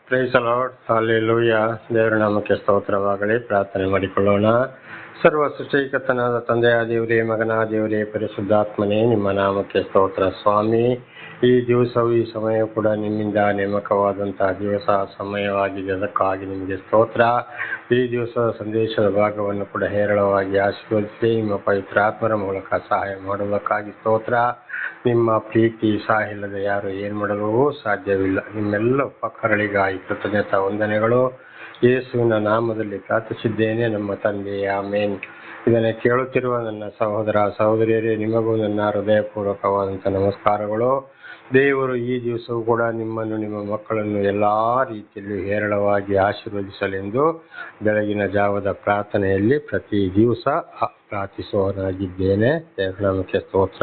Price lord, hallelujah. ದೇವರ ನಾಮಕ್ಕೆ ಸ್ತೋತ್ರವಾಗಲಿ. ಪ್ರಾರ್ಥನೆ ಮಾಡಿಕೊಳ್ಳೋಣ. ಸರ್ವ ಸೃಷ್ಟಿಕರ್ತನಾದ ತಂದೆಯ ದೇವರೇ, ಮಗನ ದೇವರೇ, ಪರಿಶುದ್ಧಾತ್ಮನೇ, ನಿಮ್ಮ ನಾಮಕ್ಕೆ ಸ್ತೋತ್ರ ಸ್ವಾಮಿ. ಈ ದಿವಸವು ಈ ಸಮಯ ಕೂಡ ನಿಮ್ಮಿಂದ ನೇಮಕವಾದಂತಹ ದಿವಸ ಸಮಯವಾಗಿದೆ. ಅದಕ್ಕಾಗಿ ನಿಮಗೆ ಸ್ತೋತ್ರ. ಈ ದಿವಸದ ಸಂದೇಶದ ಭಾಗವನ್ನು ಕೂಡ ಹೇರಳವಾಗಿ ಆಶೀರ್ವದಿಸಿ ನಿಮ್ಮ ಪವಿತ್ರಾತ್ಮರ ಮೂಲಕ ಸಹಾಯ ಮಾಡುವುದಕ್ಕಾಗಿ ಸ್ತೋತ್ರ. ನಿಮ್ಮ ಪ್ರೀತಿ ಸಹಾಯ ಇಲ್ಲದೆ ಯಾರು ಏನು ಮಾಡಲು ಸಾಧ್ಯವಿಲ್ಲ. ನಿಮ್ಮೆಲ್ಲ ಉಪಕಾರಗಳಿಗಾಗಿ ಕೃತಜ್ಞತಾ ವಂದನೆಗಳು. ಯೇಸುವಿನ ನಾಮದಲ್ಲಿ ಪ್ರಾರ್ಥಿಸಿದ್ದೇನೆ ನಮ್ಮ ತಂದೆ, ಆಮೇನ್. ಇದನ್ನು ಕೇಳುತ್ತಿರುವ ನನ್ನ ಸಹೋದರ ಸಹೋದರಿಯರೇ, ನಿಮಗೂ ನನ್ನ ಹೃದಯಪೂರ್ವಕವಾದಂಥ ನಮಸ್ಕಾರಗಳು. ದೇವರು ಈ ದಿವಸವೂ ಕೂಡ ನಿಮ್ಮನ್ನು, ನಿಮ್ಮ ಮಕ್ಕಳನ್ನು ಎಲ್ಲ ರೀತಿಯಲ್ಲೂ ಹೇರಳವಾಗಿ ಆಶೀರ್ವದಿಸಲೆಂದು ಬೆಳಗಿನ ಜಾವದ ಪ್ರಾರ್ಥನೆಯಲ್ಲಿ ಪ್ರತಿ ದಿವಸ ಪ್ರಾರ್ಥಿಸುವವನಾಗಿದ್ದೇನೆ. ದೇವರ ನಾಮಕ್ಕೆ ಸ್ತೋತ್ರ.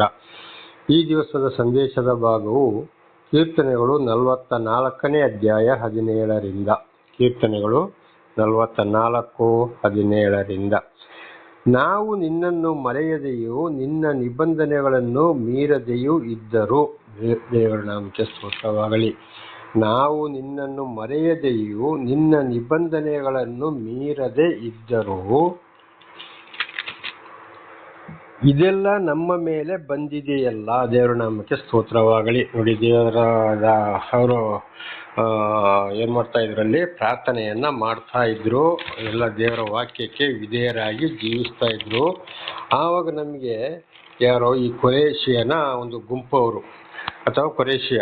ಈ ದಿವಸದ ಸಂದೇಶದ ಭಾಗವು ಕೀರ್ತನೆಗಳು 44ನೇ ಅಧ್ಯಾಯ 17ರಿಂದ. ಕೀರ್ತನೆಗಳು 44:17. ನಾವು ನಿನ್ನನ್ನು ಮರೆಯದೆಯೂ ನಿನ್ನ ನಿಬಂಧನೆಗಳನ್ನು ಮೀರದೆಯೂ ಇದ್ದರು. ದೇವರ ನಾಮಕ್ಕೆ ಸ್ತೋತ್ರವಾಗಲಿ. ನಾವು ನಿನ್ನನ್ನು ಮರೆಯದೆಯೂ ನಿನ್ನ ನಿಬಂಧನೆಗಳನ್ನು ಮೀರದೆ ಇದ್ದರೂ ಇದೆಲ್ಲ ನಮ್ಮ ಮೇಲೆ ಬಂದಿದೆಯಲ್ಲ. ದೇವರ ನಾಮಕ್ಕೆ ಸ್ತೋತ್ರವಾಗಲಿ. ನೋಡಿ, ಅವರು ಏನು ಮಾಡ್ತಾ ಇದ್ರಲ್ಲಿ ಪ್ರಾರ್ಥನೆಯನ್ನ ಮಾಡ್ತಾ ಇದ್ರು. ಎಲ್ಲ ದೇವರ ವಾಕ್ಯಕ್ಕೆ ವಿಧೇಯರಾಗಿ ಜೀವಿಸ್ತಾ ಇದ್ರು. ಆವಾಗ ನಮಗೆ ಯಾರೋ ಈ ಕೊರೇಶಿಯನ ಒಂದು ಗುಂಪವರು ಅಥವಾ ಕೊರೇಶಿಯ,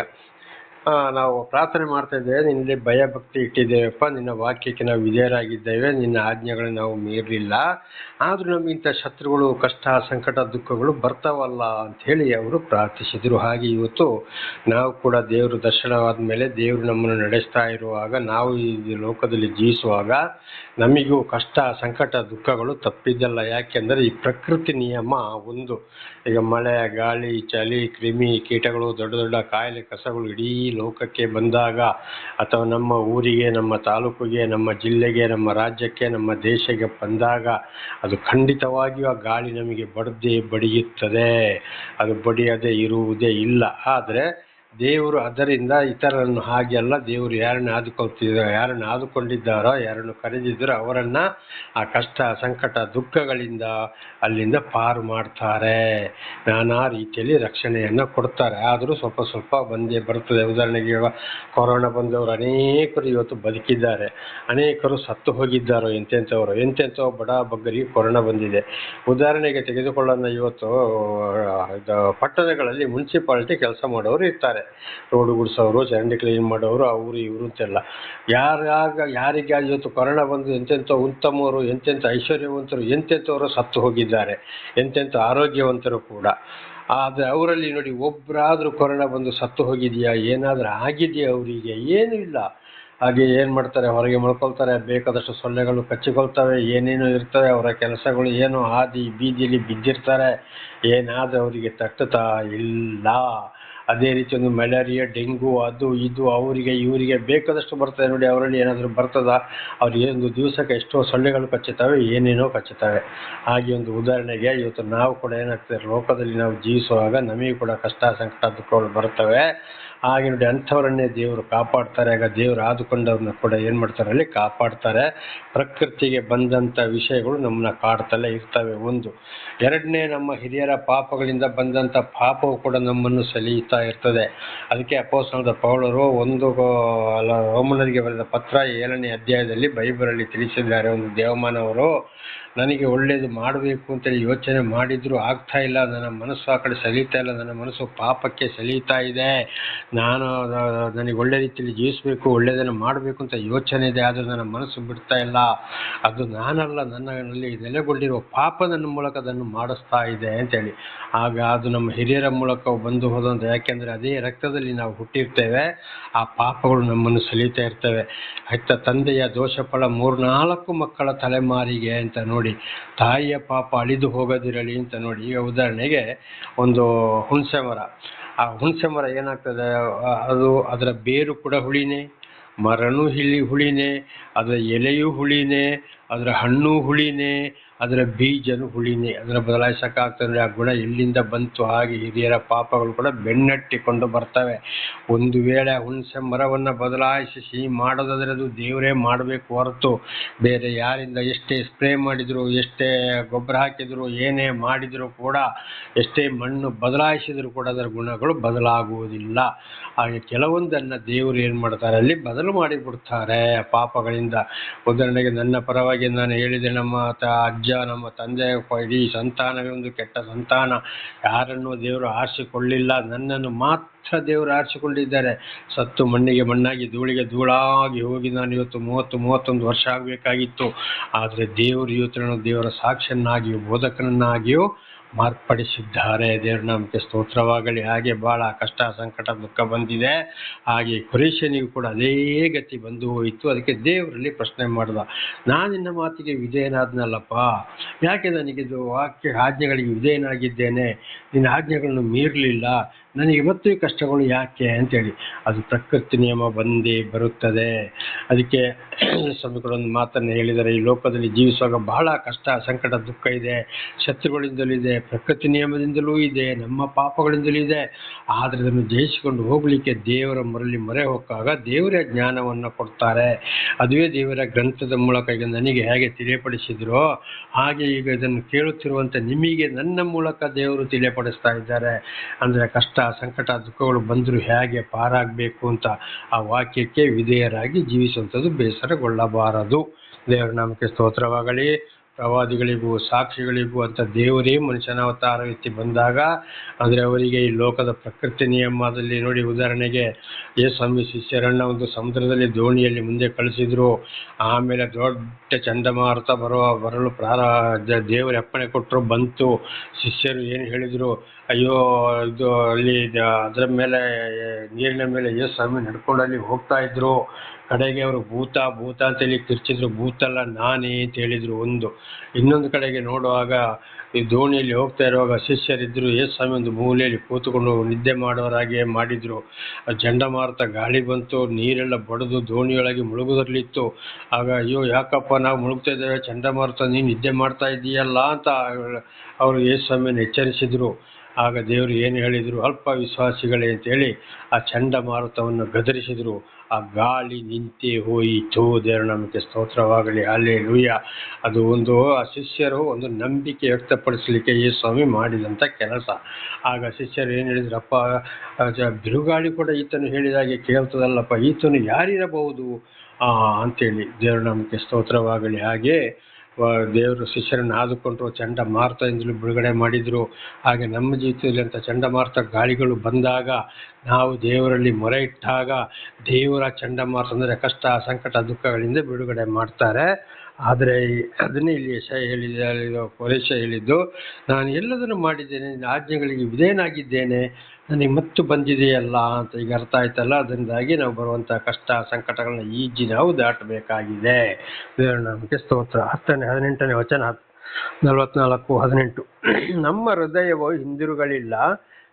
ನಾವು ಪ್ರಾರ್ಥನೆ ಮಾಡ್ತಾ ಇದ್ದೇವೆ, ನಿನ್ನಲ್ಲಿ ಭಯ ಭಕ್ತಿ ಇಟ್ಟಿದ್ದೇವೆಪ್ಪ, ನಿನ್ನ ವಾಕ್ಯಕ್ಕೆ ನಾವು ವಿಧೇಯರಾಗಿದ್ದೇವೆ, ನಿನ್ನ ಆಜ್ಞೆಗಳನ್ನು ನಾವು ಮೀರಲಿಲ್ಲ, ಆದರೂ ನಮಗಿಂತ ಶತ್ರುಗಳು, ಕಷ್ಟ, ಸಂಕಟ, ದುಃಖಗಳು ಬರ್ತಾವಲ್ಲ ಅಂಥೇಳಿ ಅವರು ಪ್ರಾರ್ಥಿಸಿದರು. ಹಾಗೆ ಇವತ್ತು ನಾವು ಕೂಡ ದೇವರು ದರ್ಶನವಾದ ಮೇಲೆ, ದೇವರು ನಮ್ಮನ್ನು ನಡೆಸ್ತಾ ಇರುವಾಗ, ನಾವು ಈ ಲೋಕದಲ್ಲಿ ಜೀವಿಸುವಾಗ ನಮಗೂ ಕಷ್ಟ, ಸಂಕಟ, ದುಃಖಗಳು ತಪ್ಪಿದ್ದಲ್ಲ. ಯಾಕೆಂದರೆ ಈ ಪ್ರಕೃತಿ ನಿಯಮ ಒಂದು. ಈಗ ಮಳೆ, ಗಾಳಿ, ಚಳಿ, ಕ್ರಿಮಿ, ಕೀಟಗಳು, ದೊಡ್ಡ ದೊಡ್ಡ ಕಾಯಿಲೆ, ಕಸಗಳು ಇಡೀ ಲೋಕಕ್ಕೆ ಬಂದಾಗ, ಅಥವಾ ನಮ್ಮ ಊರಿಗೆ, ನಮ್ಮ ತಾಲೂಕಿಗೆ, ನಮ್ಮ ಜಿಲ್ಲೆಗೆ, ನಮ್ಮ ರಾಜ್ಯಕ್ಕೆ, ನಮ್ಮ ದೇಶಕ್ಕೆ ಬಂದಾಗ ಅದು ಖಂಡಿತವಾಗಿಯೂ ಆ ಗಾಳಿ ನಮಗೆ ಬಡಿಯುತ್ತದೆ. ಅದು ಬಡಿಯದೆ ಇರುವುದೇ ಇಲ್ಲ. ಆದರೆ ದೇವರು ಅದರಿಂದ ಇತರರನ್ನು ಹಾಗೆಲ್ಲ, ದೇವರು ಯಾರನ್ನು ಆದುಕೊಂಡಿದ್ದಾರೋ, ಯಾರನ್ನು ಕರೆದಿದ್ದಾರೋ ಅವರನ್ನು ಆ ಕಷ್ಟ, ಸಂಕಟ, ದುಃಖಗಳಿಂದ ಅಲ್ಲಿಂದ ಪಾರು ಮಾಡ್ತಾರೆ. ನಾನಾ ರೀತಿಯಲ್ಲಿ ರಕ್ಷಣೆಯನ್ನು ಕೊಡ್ತಾರೆ. ಆದರೂ ಸ್ವಲ್ಪ ಸ್ವಲ್ಪ ಬಂದೇ ಬರ್ತದೆ. ಉದಾಹರಣೆಗೆ ಕೊರೋನಾ ಬಂದವರು ಅನೇಕರು ಇವತ್ತು ಬದುಕಿದ್ದಾರೆ, ಅನೇಕರು ಸತ್ತು ಹೋಗಿದ್ದಾರೆ. ಎಂತೆಂಥವ್ರು ಬಡ ಬಗ್ಗರಿಗೆ ಕೊರೋನಾ ಬಂದಿದೆ. ಉದಾಹರಣೆಗೆ ತೆಗೆದುಕೊಳ್ಳೋಣ, ಇವತ್ತು ಪಟ್ಟಣಗಳಲ್ಲಿ ಮುನ್ಸಿಪಾಲಿಟಿ ಕೆಲಸ ಮಾಡೋರು ಇರ್ತಾರೆ, ರೋಡ್ ಗುಡಿಸೋರು, ಚರಂಡಿ ಕ್ಲೀನ್ ಮಾಡೋರು, ಅವರು ಇವರು ಅಂತೆಲ್ಲ. ಯಾರಿಗೆ ಇವತ್ತು ಕೊರೋನಾ ಬಂದು ಎಂತೆಂಥ ಉತ್ತಮರು, ಎಂತೆಂಥ ಐಶ್ವರ್ಯವಂತರು, ಎಂತೆಂಥವರು ಸತ್ತು ಹೋಗಿದ್ದಾರೆ, ಎಂತೆಂಥ ಆರೋಗ್ಯವಂತರು ಕೂಡ. ಆದರೆ ಅವರಲ್ಲಿ ನೋಡಿ, ಒಬ್ಬರಾದರೂ ಕೊರೋನಾ ಬಂದು ಸತ್ತು ಹೋಗಿದೆಯಾ, ಏನಾದರೂ ಆಗಿದೆಯಾ ಅವರಿಗೆ? ಏನೂ ಇಲ್ಲ. ಹಾಗೆ ಏನು ಮಾಡ್ತಾರೆ, ಹೊರಗೆ ಮಲ್ಕೊಳ್ತಾರೆ, ಬೇಕಾದಷ್ಟು ಸೊಳ್ಳೆಗಳು ಕಚ್ಚಿಕೊಳ್ತವೆ, ಏನೇನೋ ಇರ್ತವೆ. ಅವರ ಕೆಲಸಗಳು ಏನೋ ಹಾದಿ ಬೀದಿಯಲ್ಲಿ ಬಿದ್ದಿರ್ತಾರೆ, ಏನಾದರೂ ಅವರಿಗೆ ತಟ್ಟುತ್ತಾ ಇಲ್ಲ. ಅದೇ ರೀತಿ ಒಂದು ಮಲೇರಿಯಾ, ಡೆಂಗು, ಅದು ಇದು ಅವರಿಗೆ ಇವರಿಗೆ ಬೇಕಾದಷ್ಟು ಬರ್ತದೆ. ನೋಡಿ, ಅವರಲ್ಲಿ ಏನಾದರೂ ಬರ್ತದ? ಅವ್ರಿಗೆ ಒಂದು ದಿವಸಕ್ಕೆ ಎಷ್ಟೋ ಸೊಳ್ಳೆಗಳು ಕಚ್ಚುತ್ತವೆ, ಏನೇನೋ ಕಚ್ಚುತ್ತವೆ. ಹಾಗೆ ಒಂದು ಉದಾಹರಣೆಗೆ ಇವತ್ತು ನಾವು ಕೂಡ ಏನಾಗ್ತದೆ, ಲೋಕದಲ್ಲಿ ನಾವು ಜೀವಿಸುವಾಗ ನಮಗೆ ಕೂಡ ಕಷ್ಟ, ಸಂಕಟ, ದುಃಖಗಳು ಬರ್ತವೆ. ಹಾಗೆ ನೋಡಿ, ಅಂಥವರನ್ನೇ ದೇವರು ಕಾಪಾಡ್ತಾರೆ. ಆಗ ದೇವರು ಆದುಕೊಂಡವ್ರನ್ನ ಕೂಡ ಏನು ಮಾಡ್ತಾರೆ, ಅಲ್ಲಿ ಕಾಪಾಡ್ತಾರೆ. ಪ್ರಕೃತಿಗೆ ಬಂದಂಥ ವಿಷಯಗಳು ನಮ್ಮನ್ನ ಕಾಡ್ತಲೇ ಇರ್ತವೆ. ಒಂದು. ಎರಡನೇ, ನಮ್ಮ ಹಿರಿಯರ ಪಾಪಗಳಿಂದ ಬಂದಂಥ ಪಾಪವು ಕೂಡ ನಮ್ಮನ್ನು ಸೆಳೆಯುತ್ತಾ ಇರ್ತದೆ. ಅದಕ್ಕೆ ಅಪೊಸ್ತಲನಾದ ಪೌಲರು ರೋಮನರಿಗೆ ಬರೆದ ಪತ್ರ 7ನೇ ಅಧ್ಯಾಯದಲ್ಲಿ ಬೈಬಲಲ್ಲಿ ತಿಳಿಸಿದ್ದಾರೆ. ಒಂದು ದೇವಮಾನವರು ನನಗೆ ಒಳ್ಳೆಯದು ಮಾಡಬೇಕು ಅಂತೇಳಿ ಯೋಚನೆ ಮಾಡಿದ್ರು ಆಗ್ತಾ ಇಲ್ಲ, ನನ್ನ ಮನಸ್ಸು ಆ ಕಡೆ ಸೆಳೀತಾ ಇಲ್ಲ, ನನ್ನ ಮನಸ್ಸು ಪಾಪಕ್ಕೆ ಸೆಳೀತಾ ಇದೆ. ನನಗೆ ಒಳ್ಳೆ ರೀತಿಯಲ್ಲಿ ಜೀವಿಸಬೇಕು, ಒಳ್ಳೆಯದನ್ನು ಮಾಡಬೇಕು ಅಂತ ಯೋಚನೆ ಇದೆ, ಆದರೆ ನನ್ನ ಮನಸ್ಸು ಬಿಡ್ತಾ ಇಲ್ಲ. ಅದು ನಾನಲ್ಲ, ನನ್ನಲ್ಲಿ ನೆಲೆಗೊಂಡಿರುವ ಪಾಪ ನನ್ನ ಮೂಲಕ ಅದನ್ನು ಮಾಡಿಸ್ತಾ ಇದೆ ಅಂತೇಳಿ. ಆಗ ಅದು ನಮ್ಮ ಹಿರಿಯರ ಮೂಲಕ ಬಂದು ಹೋದಂತ. ಯಾಕೆಂದರೆ ಅದೇ ರಕ್ತದಲ್ಲಿ ನಾವು ಹುಟ್ಟಿರ್ತೇವೆ, ಆ ಪಾಪಗಳು ನಮ್ಮನ್ನು ಸೆಳೀತಾ ಇರ್ತವೆ. ಹೆತ್ತ ತಂದೆಯ ದೋಷ ಫಲ 3-4 ಮಕ್ಕಳ ತಲೆಮಾರಿಗೆ ಅಂತ ನೋಡಿ. ತಾಯಿಯ ಪಾಪ ಅಳಿದು ಹೋಗದಿರಲಿ ಅಂತ ನೋಡಿ. ಈಗ ಉದಾಹರಣೆಗೆ ಒಂದು ಹುಣಸೆ ಮರ, ಆ ಹುಣಸೆ ಮರ ಏನಾಗ್ತದೆ, ಅದರ ಬೇರು ಕೂಡ ಹುಳಿನೇ, ಮರನೂ ಹುಳಿನೇ, ಅದರ ಎಲೆಯೂ ಹುಳಿನೇ, ಅದರ ಹಣ್ಣು ಹುಳಿನೇ, ಅದರ ಬೀಜನು ಹುಳಿನೇ, ಅದನ್ನು ಬದಲಾಯಿಸೋಕ್ಕಾಗ್ತದೆ. ಆ ಗುಣ ಎಲ್ಲಿಂದ ಬಂತು? ಹಾಗೆ ಹಿರಿಯರ ಪಾಪಗಳು ಕೂಡ ಬೆನ್ನಟ್ಟಿಕೊಂಡು ಬರ್ತವೆ. ಒಂದು ವೇಳೆ ಹುಣಸೆ ಮರವನ್ನು ಬದಲಾಯಿಸಿ ಸಿಹಿ ಮಾಡೋದಾದರೆ ಅದು ದೇವರೇ ಮಾಡಬೇಕು ಹೊರತು ಬೇರೆ ಯಾರಿಂದ ಎಷ್ಟೇ ಸ್ಪ್ರೇ ಮಾಡಿದ್ರು, ಎಷ್ಟೇ ಗೊಬ್ಬರ ಹಾಕಿದ್ರು, ಏನೇ ಮಾಡಿದರೂ ಕೂಡ, ಎಷ್ಟೇ ಮಣ್ಣು ಬದಲಾಯಿಸಿದರೂ ಕೂಡ ಅದರ ಗುಣಗಳು ಬದಲಾಗುವುದಿಲ್ಲ. ಹಾಗೆ ಕೆಲವೊಂದನ್ನು ದೇವರು ಏನು ಮಾಡ್ತಾರೆ, ಅಲ್ಲಿ ಬದಲು ಮಾಡಿಬಿಡ್ತಾರೆ ಪಾಪಗಳಿಂದ. ಉದಾಹರಣೆಗೆ ನನ್ನ ಪರವಾಗಿ ನಾನು ಹೇಳಿದೆ, ನಮ್ಮ ಅಜ್ಜ ನಮ್ಮ ತಂದೆ ಇಡೀ ಸಂತಾನವೇ ಒಂದು ಕೆಟ್ಟ ಸಂತಾನ, ಯಾರನ್ನೂ ದೇವರು ಆರಿಸಿಕೊಳ್ಳಿಲ್ಲ, ನನ್ನನ್ನು ಮಾತ್ರ ದೇವರು ಆರಿಸಿಕೊಂಡಿದ್ದಾರೆ. ಸತ್ತು ಮಣ್ಣಿಗೆ ಮಣ್ಣಾಗಿ ಧೂಳಿಗೆ ಧೂಳಾಗಿ ಹೋಗಿ ನಾನು ಇವತ್ತು 31 ವರ್ಷ ಆಗಬೇಕಾಗಿತ್ತು. ಆದರೆ ದೇವರು ಇವತ್ತು ನಾನು ದೇವರ ಸಾಕ್ಷಿಯನ್ನಾಗಿಯೂ ಬೋಧಕನನ್ನಾಗಿಯೂ ಮಾರ್ಪಡಿಸಿದ್ದಾರೆ. ದೇವರ ನಾಮಕ್ಕೆ ಸ್ತೋತ್ರವಾಗಲಿ. ಹಾಗೆ ಬಹಳ ಕಷ್ಟ ಸಂಕಟ ದುಃಖ ಬಂದಿದೆ. ಹಾಗೆ ಕೊರೇಶನಿಗೂ ಕೂಡ ಅದೇ ಗತಿ ಬಂದು ಹೋಯಿತು. ಅದಕ್ಕೆ ದೇವರಲ್ಲಿ ಪ್ರಶ್ನೆ ಮಾಡ್ದ, ನಾನು ನಿನ್ನ ಮಾತಿಗೆ ವಿಧೇಯನಾದ್ನಲ್ಲಪ್ಪ, ಯಾಕೆ ನನಗಿದು ಆಜ್ಞೆಗಳಿಗೆ ವಿಧೇಯನಾಗಿದ್ದೇನೆ, ನಿನ್ನ ಆಜ್ಞೆಗಳನ್ನು ಮೀರಲಿಲ್ಲ, ನನಗೆ ಮತ್ತು ಈ ಕಷ್ಟಗಳು ಯಾಕೆ ಅಂತೇಳಿ. ಅದು ಪ್ರಕೃತಿ ನಿಯಮ ಬಂದೇ ಬರುತ್ತದೆ. ಅದಕ್ಕೆ ಸ್ವಾಮಿಗಳೊಂದು ಮಾತನ್ನು ಹೇಳಿದರೆ, ಈ ಲೋಕದಲ್ಲಿ ಜೀವಿಸುವಾಗ ಬಹಳ ಕಷ್ಟ ಸಂಕಟ ದುಃಖ ಇದೆ, ಶತ್ರುಗಳಿಂದಲೂ ಇದೆ, ಪ್ರಕೃತಿ ನಿಯಮದಿಂದಲೂ ಇದೆ, ನಮ್ಮ ಪಾಪಗಳಿಂದಲೂ ಇದೆ. ಆದರೆ ಅದನ್ನು ಜಯಿಸಿಕೊಂಡು ಹೋಗಲಿಕ್ಕೆ ದೇವರ ಮೊರೆ ಹೊಕ್ಕಾಗ ದೇವರೇ ಜ್ಞಾನವನ್ನು ಕೊಡ್ತಾರೆ. ಅದುವೇ ದೇವರ ಗ್ರಂಥದ ಮೂಲಕ ಈಗ ನನಗೆ ಹೇಗೆ ತಿಳಿಯಪಡಿಸಿದ್ರೋ ಹಾಗೆ ಈಗ ಇದನ್ನು ಕೇಳುತ್ತಿರುವಂಥ ನಿಮಗೆ ನನ್ನ ಮೂಲಕ ದೇವರು ತಿಳಿಯಪಡಿಸ್ತಾ ಇದ್ದಾರೆ. ಅಂದರೆ ಕಷ್ಟ ಸಂಕಟ ದುಃಖಗಳು ಬಂದರೂ ಹೇಗೆ ಪಾರಾಗಬೇಕು ಅಂತ ಆ ವಾಕ್ಯಕ್ಕೆ ವಿಧೇಯರಾಗಿ ಜೀವಿಸುವಂಥದ್ದು, ಬೇಸರಗೊಳ್ಳಬಾರದು. ದೇವರ ನಾಮಕ್ಕೆ ಸ್ತೋತ್ರವಾಗಲಿ. ಪ್ರವಾದಿಗಳಿಗೂ ಸಾಕ್ಷಿಗಳಿಗೂ ಅಂತ ದೇವರೇ ಮನುಷ್ಯನ ಅವತಾರ ಎತ್ತಿ ಬಂದಾಗ, ಅಂದರೆ ಅವರಿಗೆ ಈ ಲೋಕದ ಪ್ರಕೃತಿ ನಿಯಮದಲ್ಲಿ ನೋಡಿ, ಉದಾಹರಣೆಗೆ ಯೇಸು ಶಿಷ್ಯರನ್ನು ಒಂದು ಸಮುದ್ರದಲ್ಲಿ ದೋಣಿಯಲ್ಲಿ ಮುಂದೆ ಕಳಿಸಿದ್ರು. ಆಮೇಲೆ ದೊಡ್ಡ ಚಂಡಮಾರುತ ಬರಲು ದೇವರ ಅಪ್ಪಣೆ ಕೊಟ್ಟರು, ಬಂತು. ಶಿಷ್ಯರು ಏನು ಹೇಳಿದರು, ಅಯ್ಯೋ ಇದು ಅಲ್ಲಿ ಅದರ ಮೇಲೆ ನೀರಿನ ಮೇಲೆ ಯೇಸು ಸ್ವಾಮಿ ನಡ್ಕೊಂಡು ಅಲ್ಲಿ ಹೋಗ್ತಾ ಇದ್ರು. ಕಡೆಗೆ ಅವರು ಭೂತ ಭೂತ ಅಂತೇಳಿ ಕಿರ್ಚಿದ್ರು. ಭೂತಲ್ಲ ನಾನೇ ಅಂತ ಹೇಳಿದರು ಒಂದು. ಇನ್ನೊಂದು ಕಡೆಗೆ ನೋಡುವಾಗ ಈ ದೋಣಿಯಲ್ಲಿ ಹೋಗ್ತಾ ಇರುವಾಗ ಶಿಷ್ಯರಿದ್ದರು. ಯೇಸು ಸ್ವಾಮಿ ಒಂದು ಮೂಲೆಯಲ್ಲಿ ಕೂತ್ಕೊಂಡು ನಿದ್ದೆ ಮಾಡೋರಾಗೆ ಮಾಡಿದರು. ಚಂಡಮಾರುತ ಗಾಳಿ ಬಂತು, ನೀರೆಲ್ಲ ಬಡಿದು ದೋಣಿಯೊಳಗೆ ಮುಳುಗುದರಲ್ಲಿತ್ತು. ಆಗ ಅಯ್ಯೋ ಯಾಕಪ್ಪ ನಾವು ಮುಳುಗ್ತಾ ಇದ್ದೇವೆ, ಚಂಡಮಾರುತ ನೀನು ನಿದ್ದೆ ಮಾಡ್ತಾ ಇದ್ದೀಯಲ್ಲ ಅಂತ ಅವರು ಯೇಸು ಸ್ವಾಮಿಯನ್ನು ಎಚ್ಚರಿಸಿದರು. ಆಗ ದೇವರು ಏನು ಹೇಳಿದರು, ಅಲ್ಪ ವಿಶ್ವಾಸಿಗಳೇ ಅಂತೇಳಿ ಆ ಚಂಡಮಾರುತವನ್ನು ಗದರಿಸಿದರು. ಆ ಗಾಳಿ ನಿಂತೇ ಹೋಯಿತು. ದೇವರ ನಾಮಕ್ಕೆ ಸ್ತೋತ್ರವಾಗಲಿ. ಹಲ್ಲೆಲೂಯಾ. ಅದು ಒಂದು ಆ ಶಿಷ್ಯರು ಒಂದು ನಂಬಿಕೆ ವ್ಯಕ್ತಪಡಿಸಲಿಕ್ಕೆ ಯೇಸು ಸ್ವಾಮಿ ಮಾಡಿದಂಥ ಕೆಲಸ. ಆಗ ಶಿಷ್ಯರು ಏನು ಹೇಳಿದ್ರಪ್ಪ, ಬಿರುಗಾಳಿ ಕೂಡ ಈತನು ಹೇಳಿದಾಗೆ ಕೇಳ್ತದಲ್ಲಪ್ಪ, ಈತನು ಯಾರಿರಬಹುದು ಅಂತೇಳಿ. ದೇವರ ನಾಮಕ್ಕೆ ಸ್ತೋತ್ರವಾಗಲಿ. ಹಾಗೆ ದೇವರು ಶಿಷ್ಯರನ್ನು ಆದುಕೊಂಡ್ರು, ಚಂಡಮಾರುತದಿಂದಲೂ ಬಿಡುಗಡೆ ಮಾಡಿದರು. ಹಾಗೆ ನಮ್ಮ ಜೀವಿತದಲ್ಲಿ ಅಂತ ಚಂಡಮಾರುತ ಗಾಳಿಗಳು ಬಂದಾಗ ನಾವು ದೇವರಲ್ಲಿ ಮೊರೆ ಇಟ್ಟಾಗ ದೇವರ ಚಂಡಮಾರುತ ಅಂದರೆ ಕಷ್ಟ ಸಂಕಟ ದುಃಖಗಳಿಂದ ಬಿಡುಗಡೆ ಮಾಡ್ತಾರೆ. ಆದರೆ ಅದನ್ನೇ ಇಲ್ಲಿ ಕೊರೇಶ ಹೇಳಿದ್ದು, ನಾನು ಎಲ್ಲದನ್ನು ಮಾಡಿದ್ದೇನೆ, ನಿನ್ನ ಆಜ್ಞೆಗಳಿಗೆ ವಿಧೇಯನಾಗಿದ್ದೇನೆ, ನನಗೆ ಮತ್ತು ಬಂದಿದೆಯಲ್ಲ ಅಂತ ಈಗ ಅರ್ಥ ಆಯ್ತಲ್ಲ. ಅದರಿಂದಾಗಿ ನಾವು ಬರುವಂಥ ಕಷ್ಟ ಸಂಕಟಗಳನ್ನ ಈಜಿ ನಾವು ದಾಟಬೇಕಾಗಿದೆ. ದೇವರ ನಾಮಕ್ಕೆ ಸ್ತೋತ್ರ. 18ನೇ ವಚನ 44:18. ನಮ್ಮ ಹೃದಯವು ಹಿಂದಿರುಗಲಿಲ್ಲ,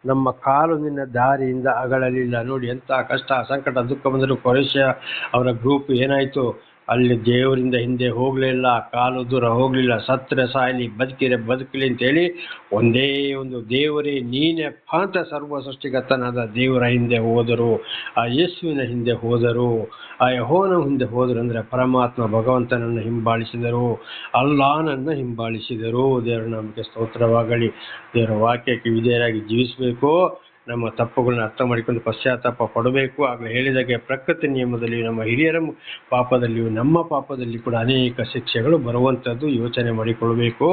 ನಮ್ಮ ಕಾಲು ನಿನ್ನ ದಾರಿಯಿಂದ ಅಗಲಲಿಲ್ಲ. ನೋಡಿ ಎಂಥ ಕಷ್ಟ ಸಂಕಟ ದುಃಖ ಬಂದರೂ ಕೊರೇಶ ಅವರ ಗ್ರೂಪ್ ಏನಾಯಿತು, ಅಲ್ಲಿ ದೇವರಿಂದ ಹಿಂದೆ ಹೋಗಲಿಲ್ಲ, ಕಾಲು ದೂರ ಹೋಗಲಿಲ್ಲ. ಸತ್ತರೆ ಸಾಯಲಿ, ಬದುಕಿರೆ ಬದುಕಲಿ ಅಂತೇಳಿ ಒಂದೇ ಒಂದು ದೇವರೇ ನೀನೆಪ್ಪ ಅಂತ ಸರ್ವ ಸೃಷ್ಟಿಗತನಾದ ದೇವರ ಹಿಂದೆ ಹೋದರು, ಆ ಯೇಸುವಿನ ಹಿಂದೆ ಹೋದರು, ಆ ಯೆಹೋವನ ಹಿಂದೆ ಹೋದರು. ಅಂದರೆ ಪರಮಾತ್ಮ ಭಗವಂತನನ್ನು ಹಿಂಬಾಲಿಸಿದರು, ಅಲ್ಲಾಹನನ್ನು ಹಿಂಬಾಲಿಸಿದರು. ದೇವರ ನಾಮಕ್ಕೆ ಸ್ತೋತ್ರವಾಗಲಿ. ದೇವರ ವಾಕ್ಯಕ್ಕೆ ವಿಧೇಯರಾಗಿ ಜೀವಿಸಬೇಕು. ನಮ್ಮ ತಪ್ಪುಗಳನ್ನ ಅರ್ಥ ಮಾಡಿಕೊಂಡು ಪಶ್ಚಾತ್ತಾಪ ಪಡಬೇಕು. ಆಗಲೇ ಹೇಳಿದಾಗೆ ಪ್ರಕೃತಿ ನಿಯಮದಲ್ಲಿ ನಮ್ಮ ಹಿರಿಯರ ಪಾಪದಲ್ಲಿಯೂ ನಮ್ಮ ಪಾಪದಲ್ಲಿ ಕೂಡ ಅನೇಕ ಶಿಕ್ಷೆಗಳು ಬರುವಂಥದ್ದು ಯೋಚನೆ ಮಾಡಿಕೊಳ್ಳಬೇಕು.